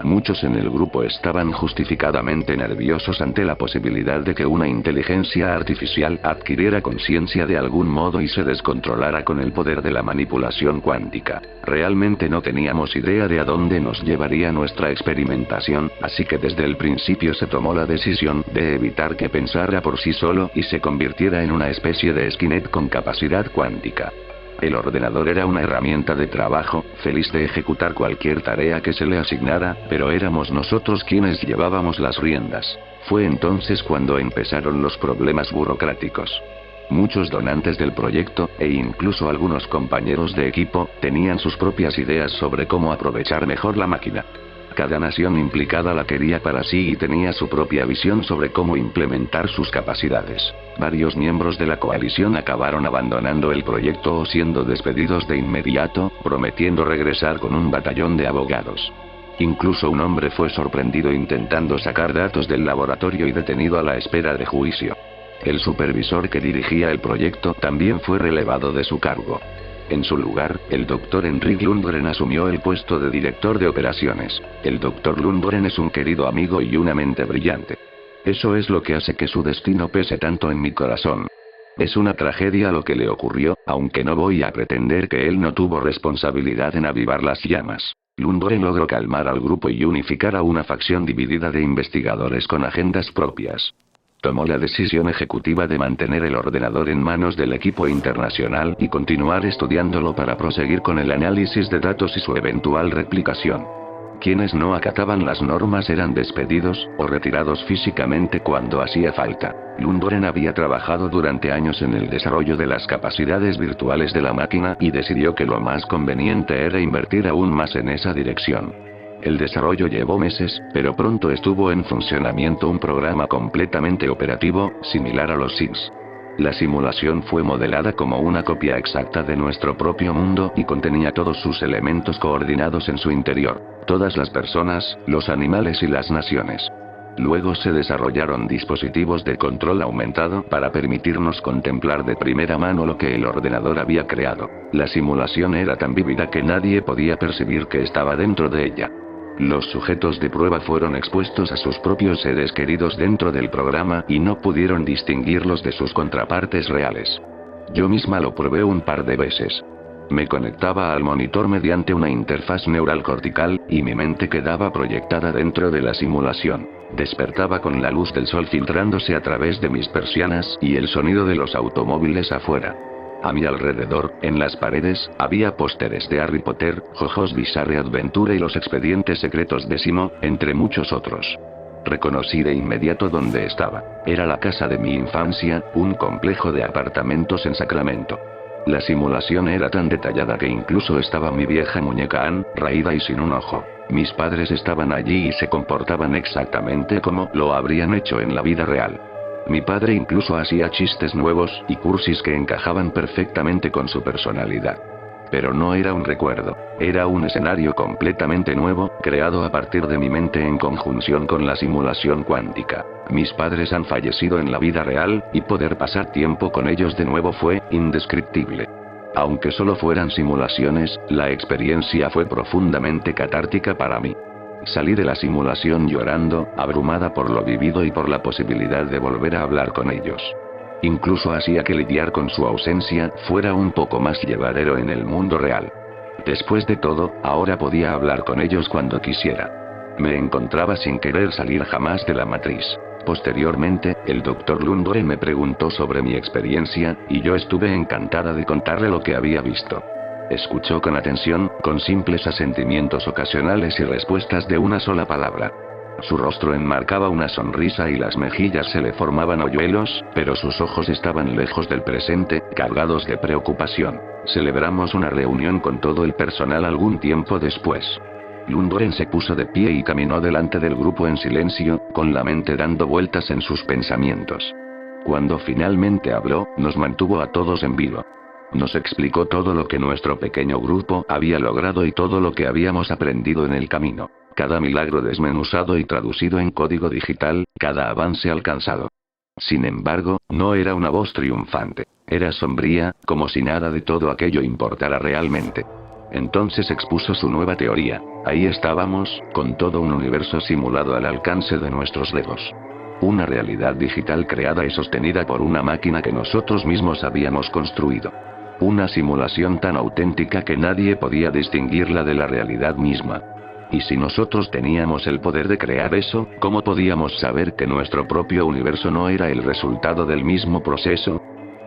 Muchos en el grupo estaban justificadamente nerviosos ante la posibilidad de que una inteligencia artificial adquiriera conciencia de algún modo y se descontrolara con el poder de la manipulación cuántica. Realmente no teníamos idea de a dónde nos llevaría nuestra experimentación, así que desde el principio se tomó la decisión de evitar que pensara por sí solo y se convirtiera en una especie de Skynet con capacidad cuántica. El ordenador era una herramienta de trabajo, feliz de ejecutar cualquier tarea que se le asignara, pero éramos nosotros quienes llevábamos las riendas. Fue entonces cuando empezaron los problemas burocráticos. Muchos donantes del proyecto, e incluso algunos compañeros de equipo, tenían sus propias ideas sobre cómo aprovechar mejor la máquina. Cada nación implicada la quería para sí y tenía su propia visión sobre cómo implementar sus capacidades. Varios miembros de la coalición acabaron abandonando el proyecto o siendo despedidos de inmediato, prometiendo regresar con un batallón de abogados. Incluso un hombre fue sorprendido intentando sacar datos del laboratorio y detenido a la espera de juicio. El supervisor que dirigía el proyecto también fue relevado de su cargo. En su lugar, el Dr. Henrik Lundgren asumió el puesto de director de operaciones. El Dr. Lundgren es un querido amigo y una mente brillante. Eso es lo que hace que su destino pese tanto en mi corazón. Es una tragedia lo que le ocurrió, aunque no voy a pretender que él no tuvo responsabilidad en avivar las llamas. Lundgren logró calmar al grupo y unificar a una facción dividida de investigadores con agendas propias. Tomó la decisión ejecutiva de mantener el ordenador en manos del equipo internacional y continuar estudiándolo para proseguir con el análisis de datos y su eventual replicación. Quienes no acataban las normas eran despedidos, o retirados físicamente cuando hacía falta. Lundgren había trabajado durante años en el desarrollo de las capacidades virtuales de la máquina y decidió que lo más conveniente era invertir aún más en esa dirección. El desarrollo llevó meses, pero pronto estuvo en funcionamiento un programa completamente operativo, similar a los Sims. La simulación fue modelada como una copia exacta de nuestro propio mundo y contenía todos sus elementos coordinados en su interior, todas las personas, los animales y las naciones. Luego se desarrollaron dispositivos de control aumentado para permitirnos contemplar de primera mano lo que el ordenador había creado. La simulación era tan vívida que nadie podía percibir que estaba dentro de ella. Los sujetos de prueba fueron expuestos a sus propios seres queridos dentro del programa y no pudieron distinguirlos de sus contrapartes reales. Yo misma lo probé un par de veces. Me conectaba al monitor mediante una interfaz neural cortical, y mi mente quedaba proyectada dentro de la simulación. Despertaba con la luz del sol filtrándose a través de mis persianas y el sonido de los automóviles afuera. A mi alrededor, en las paredes, había pósteres de Harry Potter, JoJo's Bizarre Adventure y los expedientes secretos de Simo, entre muchos otros. Reconocí de inmediato dónde estaba. Era la casa de mi infancia, un complejo de apartamentos en Sacramento. La simulación era tan detallada que incluso estaba mi vieja muñeca Ann, raída y sin un ojo. Mis padres estaban allí y se comportaban exactamente como lo habrían hecho en la vida real. Mi padre incluso hacía chistes nuevos y cursis que encajaban perfectamente con su personalidad. Pero no era un recuerdo, era un escenario completamente nuevo, creado a partir de mi mente en conjunción con la simulación cuántica. Mis padres han fallecido en la vida real, y poder pasar tiempo con ellos de nuevo fue indescriptible. Aunque solo fueran simulaciones, la experiencia fue profundamente catártica para mí. Salí de la simulación llorando, abrumada por lo vivido y por la posibilidad de volver a hablar con ellos. Incluso hacía que lidiar con su ausencia fuera un poco más llevadero en el mundo real. Después de todo, ahora podía hablar con ellos cuando quisiera. Me encontraba sin querer salir jamás de la matriz. Posteriormente, el Dr. Lundgren me preguntó sobre mi experiencia, y yo estuve encantada de contarle lo que había visto. Escuchó con atención, con simples asentimientos ocasionales y respuestas de una sola palabra. Su rostro enmarcaba una sonrisa y las mejillas se le formaban hoyuelos, pero sus ojos estaban lejos del presente, cargados de preocupación. Celebramos una reunión con todo el personal algún tiempo después. Lundgren se puso de pie y caminó delante del grupo en silencio, con la mente dando vueltas en sus pensamientos. Cuando finalmente habló, nos mantuvo a todos en vilo. Nos explicó todo lo que nuestro pequeño grupo había logrado y todo lo que habíamos aprendido en el camino. Cada milagro desmenuzado y traducido en código digital, cada avance alcanzado. Sin embargo, no era una voz triunfante. Era sombría, como si nada de todo aquello importara realmente. Entonces expuso su nueva teoría. Ahí estábamos, con todo un universo simulado al alcance de nuestros dedos. Una realidad digital creada y sostenida por una máquina que nosotros mismos habíamos construido. Una simulación tan auténtica que nadie podía distinguirla de la realidad misma. Y si nosotros teníamos el poder de crear eso, ¿cómo podíamos saber que nuestro propio universo no era el resultado del mismo proceso?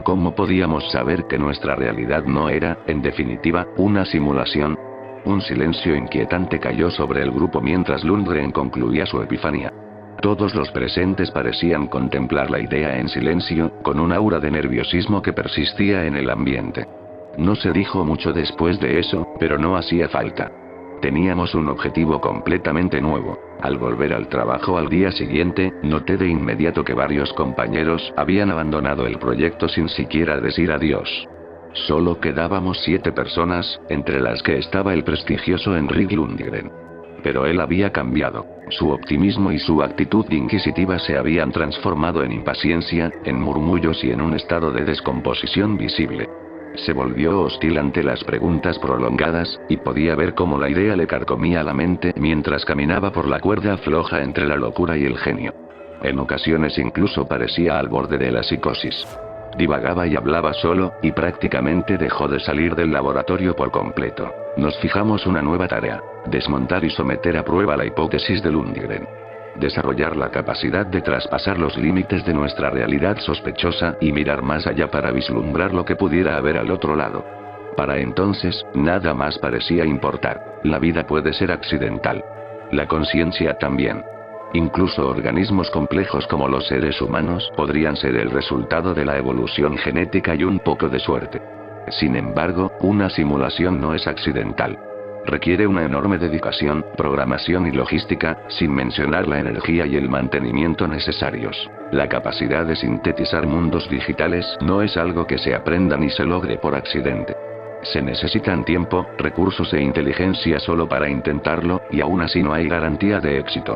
¿Cómo podíamos saber que nuestra realidad no era, en definitiva, una simulación? Un silencio inquietante cayó sobre el grupo mientras Lundgren concluía su epifanía. Todos los presentes parecían contemplar la idea en silencio, con un aura de nerviosismo que persistía en el ambiente. No se dijo mucho después de eso, pero no hacía falta. Teníamos un objetivo completamente nuevo. Al volver al trabajo al día siguiente, noté de inmediato que varios compañeros habían abandonado el proyecto sin siquiera decir adiós. Solo quedábamos 7 personas, entre las que estaba el prestigioso Henrik Lundgren. Pero él había cambiado. Su optimismo y su actitud inquisitiva se habían transformado en impaciencia, en murmullos y en un estado de descomposición visible. Se volvió hostil ante las preguntas prolongadas, y podía ver cómo la idea le carcomía la mente mientras caminaba por la cuerda floja entre la locura y el genio. En ocasiones incluso parecía al borde de la psicosis. Divagaba y hablaba solo, y prácticamente dejó de salir del laboratorio por completo. Nos fijamos una nueva tarea: desmontar y someter a prueba la hipótesis de Lundgren. Desarrollar la capacidad de traspasar los límites de nuestra realidad sospechosa y mirar más allá para vislumbrar lo que pudiera haber al otro lado. Para entonces, nada más parecía importar. La vida puede ser accidental. La conciencia también. Incluso organismos complejos como los seres humanos podrían ser el resultado de la evolución genética y un poco de suerte. Sin embargo, una simulación no es accidental. Requiere una enorme dedicación, programación y logística, sin mencionar la energía y el mantenimiento necesarios. La capacidad de sintetizar mundos digitales no es algo que se aprenda ni se logre por accidente. Se necesitan tiempo, recursos e inteligencia solo para intentarlo, y aún así no hay garantía de éxito.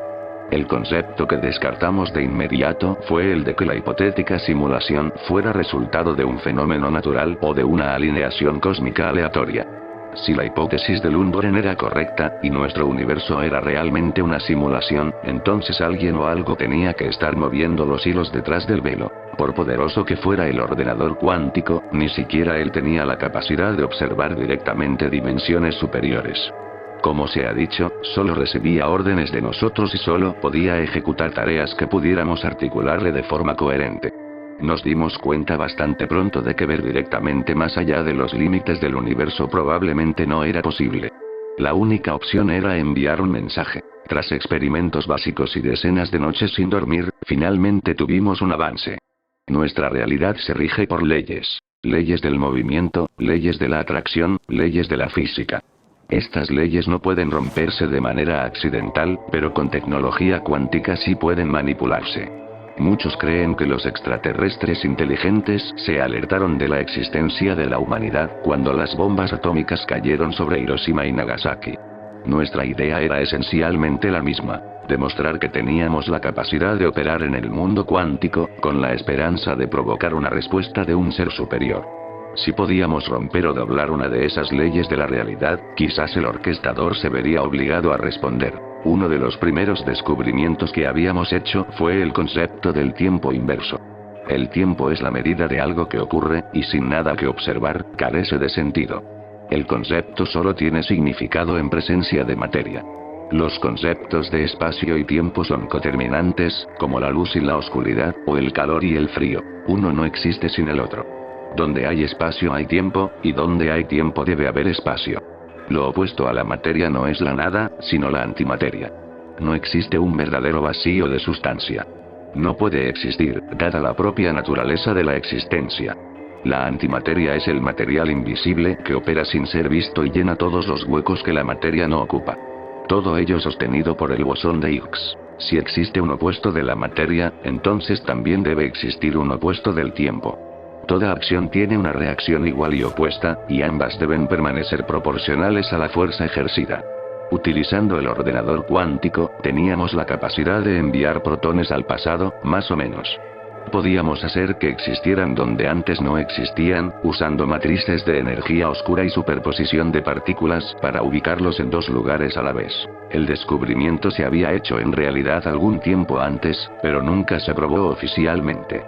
El concepto que descartamos de inmediato fue el de que la hipotética simulación fuera resultado de un fenómeno natural o de una alineación cósmica aleatoria. Si la hipótesis de Lundgren era correcta, y nuestro universo era realmente una simulación, entonces alguien o algo tenía que estar moviendo los hilos detrás del velo. Por poderoso que fuera el ordenador cuántico, ni siquiera él tenía la capacidad de observar directamente dimensiones superiores. Como se ha dicho, solo recibía órdenes de nosotros y solo podía ejecutar tareas que pudiéramos articularle de forma coherente. Nos dimos cuenta bastante pronto de que ver directamente más allá de los límites del universo probablemente no era posible. La única opción era enviar un mensaje. Tras experimentos básicos y decenas de noches sin dormir, finalmente tuvimos un avance. Nuestra realidad se rige por leyes. Leyes del movimiento, leyes de la atracción, leyes de la física. Estas leyes no pueden romperse de manera accidental, pero con tecnología cuántica sí pueden manipularse. Muchos creen que los extraterrestres inteligentes se alertaron de la existencia de la humanidad cuando las bombas atómicas cayeron sobre Hiroshima y Nagasaki. Nuestra idea era esencialmente la misma: demostrar que teníamos la capacidad de operar en el mundo cuántico, con la esperanza de provocar una respuesta de un ser superior. Si podíamos romper o doblar una de esas leyes de la realidad, quizás el orquestador se vería obligado a responder. Uno de los primeros descubrimientos que habíamos hecho fue el concepto del tiempo inverso. El tiempo es la medida de algo que ocurre, y sin nada que observar, carece de sentido. El concepto solo tiene significado en presencia de materia. Los conceptos de espacio y tiempo son coterminantes, como la luz y la oscuridad, o el calor y el frío. Uno no existe sin el otro. Donde hay espacio hay tiempo, y donde hay tiempo debe haber espacio. Lo opuesto a la materia no es la nada, sino la antimateria. No existe un verdadero vacío de sustancia. No puede existir, dada la propia naturaleza de la existencia. La antimateria es el material invisible que opera sin ser visto y llena todos los huecos que la materia no ocupa. Todo ello sostenido por el bosón de Higgs. Si existe un opuesto de la materia, entonces también debe existir un opuesto del tiempo. Toda acción tiene una reacción igual y opuesta, y ambas deben permanecer proporcionales a la fuerza ejercida. Utilizando el ordenador cuántico, teníamos la capacidad de enviar protones al pasado, más o menos. Podíamos hacer que existieran donde antes no existían, usando matrices de energía oscura y superposición de partículas para ubicarlos en dos lugares a la vez. El descubrimiento se había hecho en realidad algún tiempo antes, pero nunca se probó oficialmente.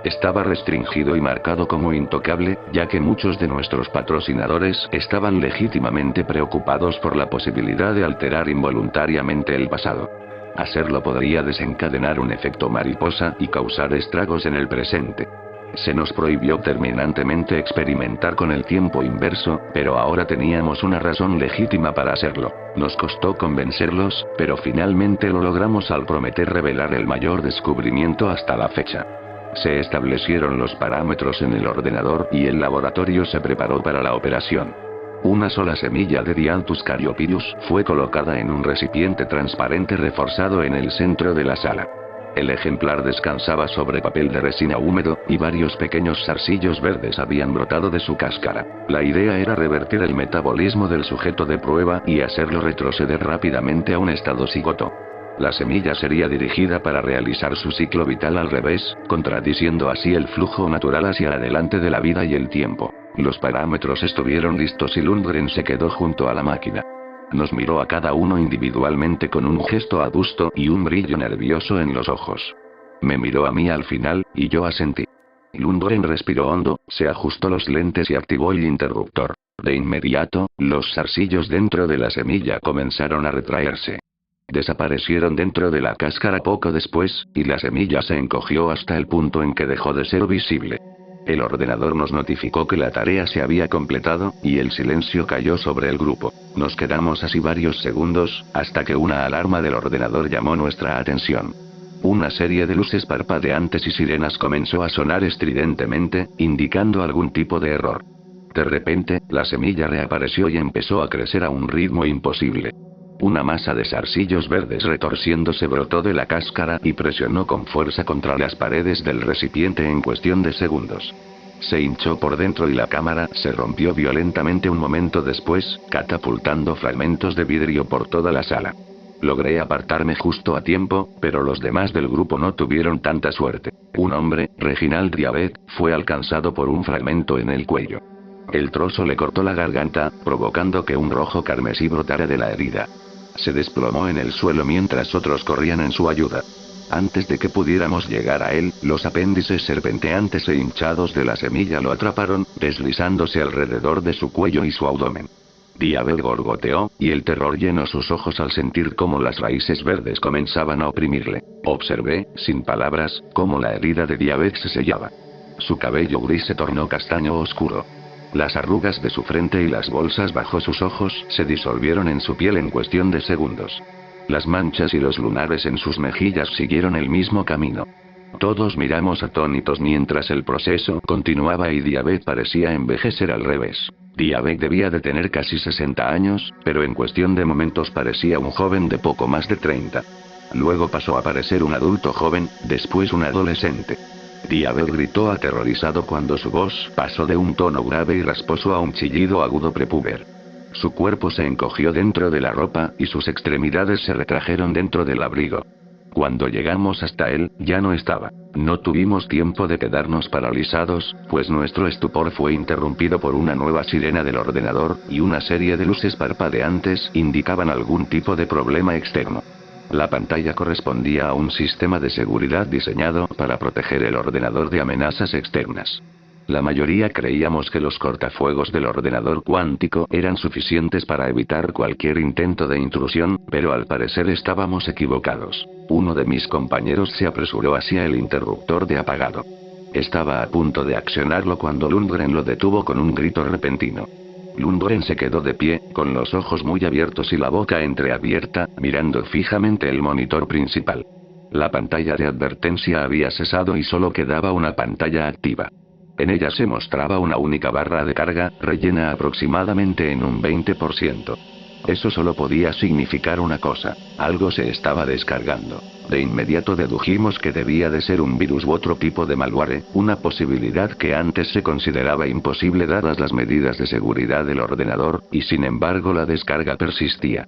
Estaba restringido y marcado como intocable, ya que muchos de nuestros patrocinadores estaban legítimamente preocupados por la posibilidad de alterar involuntariamente el pasado. Hacerlo podría desencadenar un efecto mariposa y causar estragos en el presente. Se nos prohibió terminantemente experimentar con el tiempo inverso, pero ahora teníamos una razón legítima para hacerlo. Nos costó convencerlos, pero finalmente lo logramos al prometer revelar el mayor descubrimiento hasta la fecha. Se establecieron los parámetros en el ordenador y el laboratorio se preparó para la operación. Una sola semilla de Dianthus caryopyrus fue colocada en un recipiente transparente reforzado en el centro de la sala. El ejemplar descansaba sobre papel de resina húmedo, y varios pequeños zarcillos verdes habían brotado de su cáscara. La idea era revertir el metabolismo del sujeto de prueba y hacerlo retroceder rápidamente a un estado cigoto. La semilla sería dirigida para realizar su ciclo vital al revés, contradiciendo así el flujo natural hacia adelante de la vida y el tiempo. Los parámetros estuvieron listos y Lundgren se quedó junto a la máquina. Nos miró a cada uno individualmente con un gesto adusto y un brillo nervioso en los ojos. Me miró a mí al final, y yo asentí. Lundgren respiró hondo, se ajustó los lentes y activó el interruptor. De inmediato, los zarcillos dentro de la semilla comenzaron a retraerse. Desaparecieron dentro de la cáscara poco después, y la semilla se encogió hasta el punto en que dejó de ser visible. El ordenador nos notificó que la tarea se había completado, y el silencio cayó sobre el grupo. Nos quedamos así varios segundos, hasta que una alarma del ordenador llamó nuestra atención. Una serie de luces parpadeantes y sirenas comenzó a sonar estridentemente, indicando algún tipo de error. De repente, la semilla reapareció y empezó a crecer a un ritmo imposible. Una masa de zarcillos verdes retorciéndose brotó de la cáscara y presionó con fuerza contra las paredes del recipiente en cuestión de segundos. Se hinchó por dentro y la cámara se rompió violentamente un momento después, catapultando fragmentos de vidrio por toda la sala. Logré apartarme justo a tiempo, pero los demás del grupo no tuvieron tanta suerte. Un hombre, Reginald Diabet, fue alcanzado por un fragmento en el cuello. El trozo le cortó la garganta, provocando que un rojo carmesí brotara de la herida. Se desplomó en el suelo mientras otros corrían en su ayuda. Antes de que pudiéramos llegar a él, los apéndices serpenteantes e hinchados de la semilla lo atraparon, deslizándose alrededor de su cuello y su abdomen. Diabet gorgoteó, y el terror llenó sus ojos al sentir cómo las raíces verdes comenzaban a oprimirle. Observé, sin palabras, cómo la herida de Diabet se sellaba. Su cabello gris se tornó castaño oscuro. Las arrugas de su frente y las bolsas bajo sus ojos se disolvieron en su piel en cuestión de segundos. Las manchas y los lunares en sus mejillas siguieron el mismo camino. Todos miramos atónitos mientras el proceso continuaba y Diabet parecía envejecer al revés. Diabet debía de tener casi 60 años, pero en cuestión de momentos parecía un joven de poco más de 30. Luego pasó a parecer un adulto joven, después un adolescente. Diabet gritó aterrorizado cuando su voz pasó de un tono grave y rasposo a un chillido agudo prepúber. Su cuerpo se encogió dentro de la ropa, y sus extremidades se retrajeron dentro del abrigo. Cuando llegamos hasta él, ya no estaba. No tuvimos tiempo de quedarnos paralizados, pues nuestro estupor fue interrumpido por una nueva sirena del ordenador, y una serie de luces parpadeantes indicaban algún tipo de problema externo. La pantalla correspondía a un sistema de seguridad diseñado para proteger el ordenador de amenazas externas. La mayoría creíamos que los cortafuegos del ordenador cuántico eran suficientes para evitar cualquier intento de intrusión, pero al parecer estábamos equivocados. Uno de mis compañeros se apresuró hacia el interruptor de apagado. Estaba a punto de accionarlo cuando Lundgren lo detuvo con un grito repentino. Lundgren se quedó de pie, con los ojos muy abiertos y la boca entreabierta, mirando fijamente el monitor principal. La pantalla de advertencia había cesado y solo quedaba una pantalla activa. En ella se mostraba una única barra de carga, rellena aproximadamente en un 20%. Eso solo podía significar una cosa: algo se estaba descargando. De inmediato dedujimos que debía de ser un virus u otro tipo de malware, una posibilidad que antes se consideraba imposible dadas las medidas de seguridad del ordenador, y sin embargo la descarga persistía.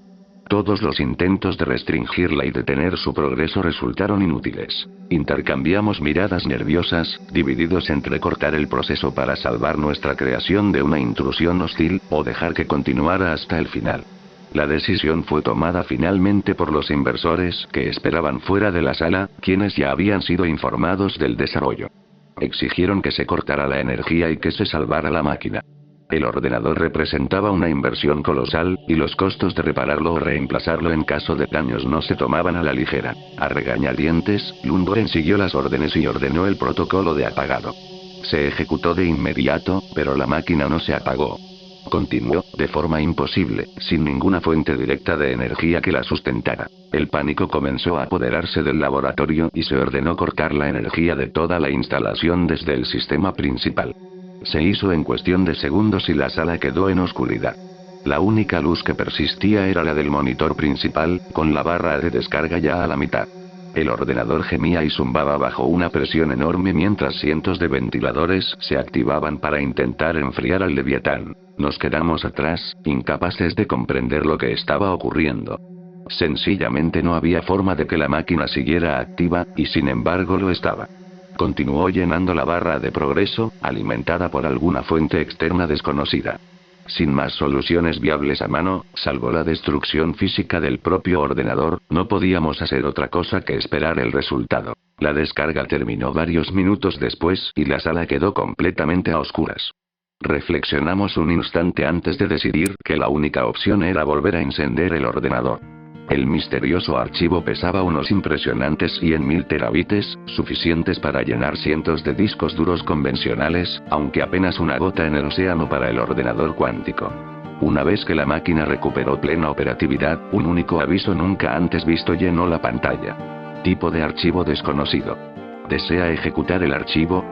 Todos los intentos de restringirla y detener su progreso resultaron inútiles. Intercambiamos miradas nerviosas, divididos entre cortar el proceso para salvar nuestra creación de una intrusión hostil, o dejar que continuara hasta el final. La decisión fue tomada finalmente por los inversores que esperaban fuera de la sala, quienes ya habían sido informados del desarrollo. Exigieron que se cortara la energía y que se salvara la máquina. El ordenador representaba una inversión colosal, y los costos de repararlo o reemplazarlo en caso de daños no se tomaban a la ligera. A regañadientes, Lundgren siguió las órdenes y ordenó el protocolo de apagado. Se ejecutó de inmediato, pero la máquina no se apagó. Continuó, de forma imposible, sin ninguna fuente directa de energía que la sustentara. El pánico comenzó a apoderarse del laboratorio y se ordenó cortar la energía de toda la instalación desde el sistema principal. Se hizo en cuestión de segundos y la sala quedó en oscuridad. La única luz que persistía era la del monitor principal, con la barra de descarga ya a la mitad. El ordenador gemía y zumbaba bajo una presión enorme mientras cientos de ventiladores se activaban para intentar enfriar al Leviatán. Nos quedamos atrás, incapaces de comprender lo que estaba ocurriendo. Sencillamente no había forma de que la máquina siguiera activa, y sin embargo lo estaba. Continuó llenando la barra de progreso, alimentada por alguna fuente externa desconocida. Sin más soluciones viables a mano, salvo la destrucción física del propio ordenador, no podíamos hacer otra cosa que esperar el resultado. La descarga terminó varios minutos después y la sala quedó completamente a oscuras. Reflexionamos un instante antes de decidir que la única opción era volver a encender el ordenador. El misterioso archivo pesaba unos impresionantes 100.000 terabytes, suficientes para llenar cientos de discos duros convencionales, aunque apenas una gota en el océano para el ordenador cuántico. Una vez que la máquina recuperó plena operatividad, un único aviso nunca antes visto llenó la pantalla. Tipo de archivo desconocido. ¿Desea ejecutar el archivo?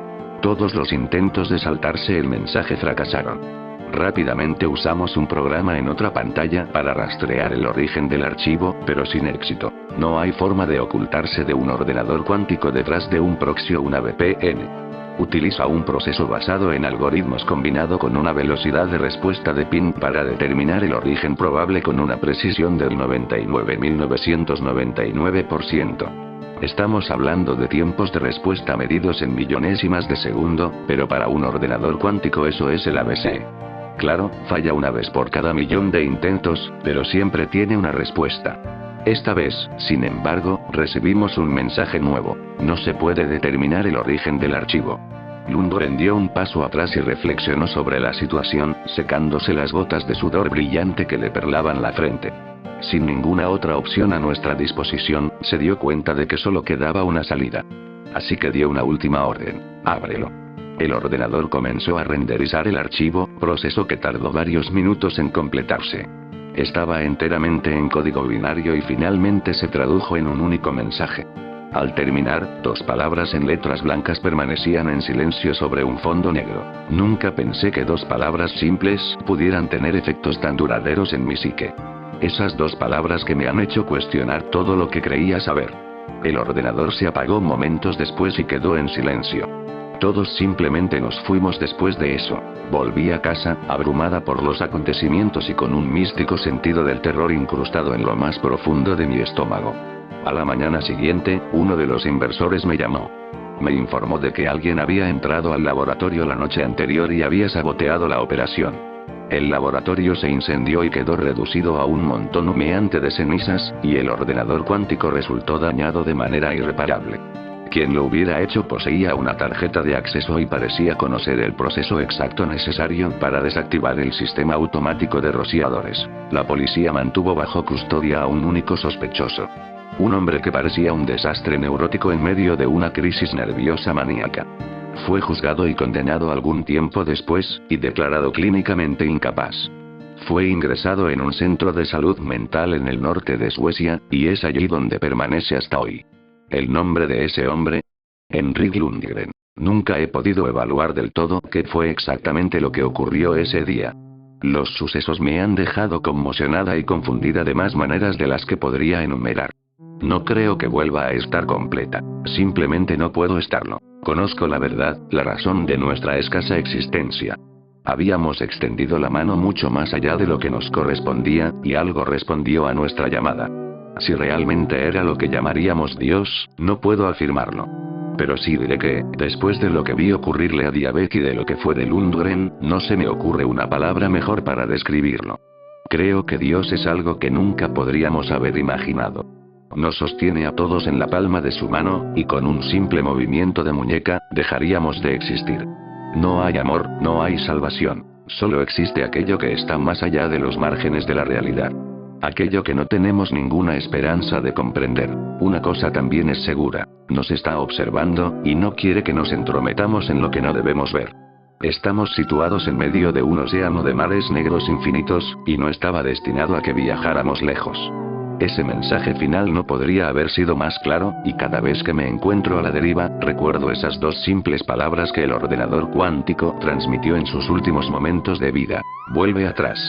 Todos los intentos de saltarse el mensaje fracasaron. Rápidamente usamos un programa en otra pantalla para rastrear el origen del archivo, pero sin éxito. No hay forma de ocultarse de un ordenador cuántico detrás de un proxy o una VPN. Utiliza un proceso basado en algoritmos combinado con una velocidad de respuesta de pin para determinar el origen probable con una precisión del 99.999%. Estamos hablando de tiempos de respuesta medidos en millonésimas de segundo, pero para un ordenador cuántico eso es el ABC. Claro, falla una vez por cada millón de intentos, pero siempre tiene una respuesta. Esta vez, sin embargo, recibimos un mensaje nuevo. No se puede determinar el origen del archivo. Lundgren dio un paso atrás y reflexionó sobre la situación, secándose las gotas de sudor brillante que le perlaban la frente. Sin ninguna otra opción a nuestra disposición, se dio cuenta de que solo quedaba una salida. Así que dio una última orden: ábrelo. El ordenador comenzó a renderizar el archivo, proceso que tardó varios minutos en completarse. Estaba enteramente en código binario y finalmente se tradujo en un único mensaje. Al terminar, 2 palabras en letras blancas permanecían en silencio sobre un fondo negro. Nunca pensé que 2 palabras simples pudieran tener efectos tan duraderos en mi psique. Esas 2 palabras que me han hecho cuestionar todo lo que creía saber. El ordenador se apagó momentos después y quedó en silencio. Todos simplemente nos fuimos después de eso. Volví a casa, abrumada por los acontecimientos y con un místico sentido del terror incrustado en lo más profundo de mi estómago. A la mañana siguiente, uno de los inversores me llamó. Me informó de que alguien había entrado al laboratorio la noche anterior y había saboteado la operación. El laboratorio se incendió y quedó reducido a un montón humeante de cenizas, y el ordenador cuántico resultó dañado de manera irreparable. Quien lo hubiera hecho poseía una tarjeta de acceso y parecía conocer el proceso exacto necesario para desactivar el sistema automático de rociadores. La policía mantuvo bajo custodia a un único sospechoso. Un hombre que parecía un desastre neurótico en medio de una crisis nerviosa maníaca. Fue juzgado y condenado algún tiempo después, y declarado clínicamente incapaz. Fue ingresado en un centro de salud mental en el norte de Suecia, y es allí donde permanece hasta hoy. El nombre de ese hombre: Henrik Lundgren. Nunca he podido evaluar del todo qué fue exactamente lo que ocurrió ese día. Los sucesos me han dejado conmocionada y confundida de más maneras de las que podría enumerar. No creo que vuelva a estar completa. Simplemente no puedo estarlo. Conozco la verdad, la razón de nuestra escasa existencia. Habíamos extendido la mano mucho más allá de lo que nos correspondía, y algo respondió a nuestra llamada. Si realmente era lo que llamaríamos Dios, no puedo afirmarlo. Pero sí diré que, después de lo que vi ocurrirle a Diabek y de lo que fue de Lundgren, no se me ocurre una palabra mejor para describirlo. Creo que Dios es algo que nunca podríamos haber imaginado. Nos sostiene a todos en la palma de su mano, y con un simple movimiento de muñeca, dejaríamos de existir. No hay amor, no hay salvación. Solo existe aquello que está más allá de los márgenes de la realidad. Aquello que no tenemos ninguna esperanza de comprender. Una cosa también es segura: nos está observando, y no quiere que nos entrometamos en lo que no debemos ver. Estamos situados en medio de un océano de mares negros infinitos, y no estaba destinado a que viajáramos lejos. Ese mensaje final no podría haber sido más claro, y cada vez que me encuentro a la deriva, recuerdo esas 2 simples palabras que el ordenador cuántico transmitió en sus últimos momentos de vida: vuelve atrás.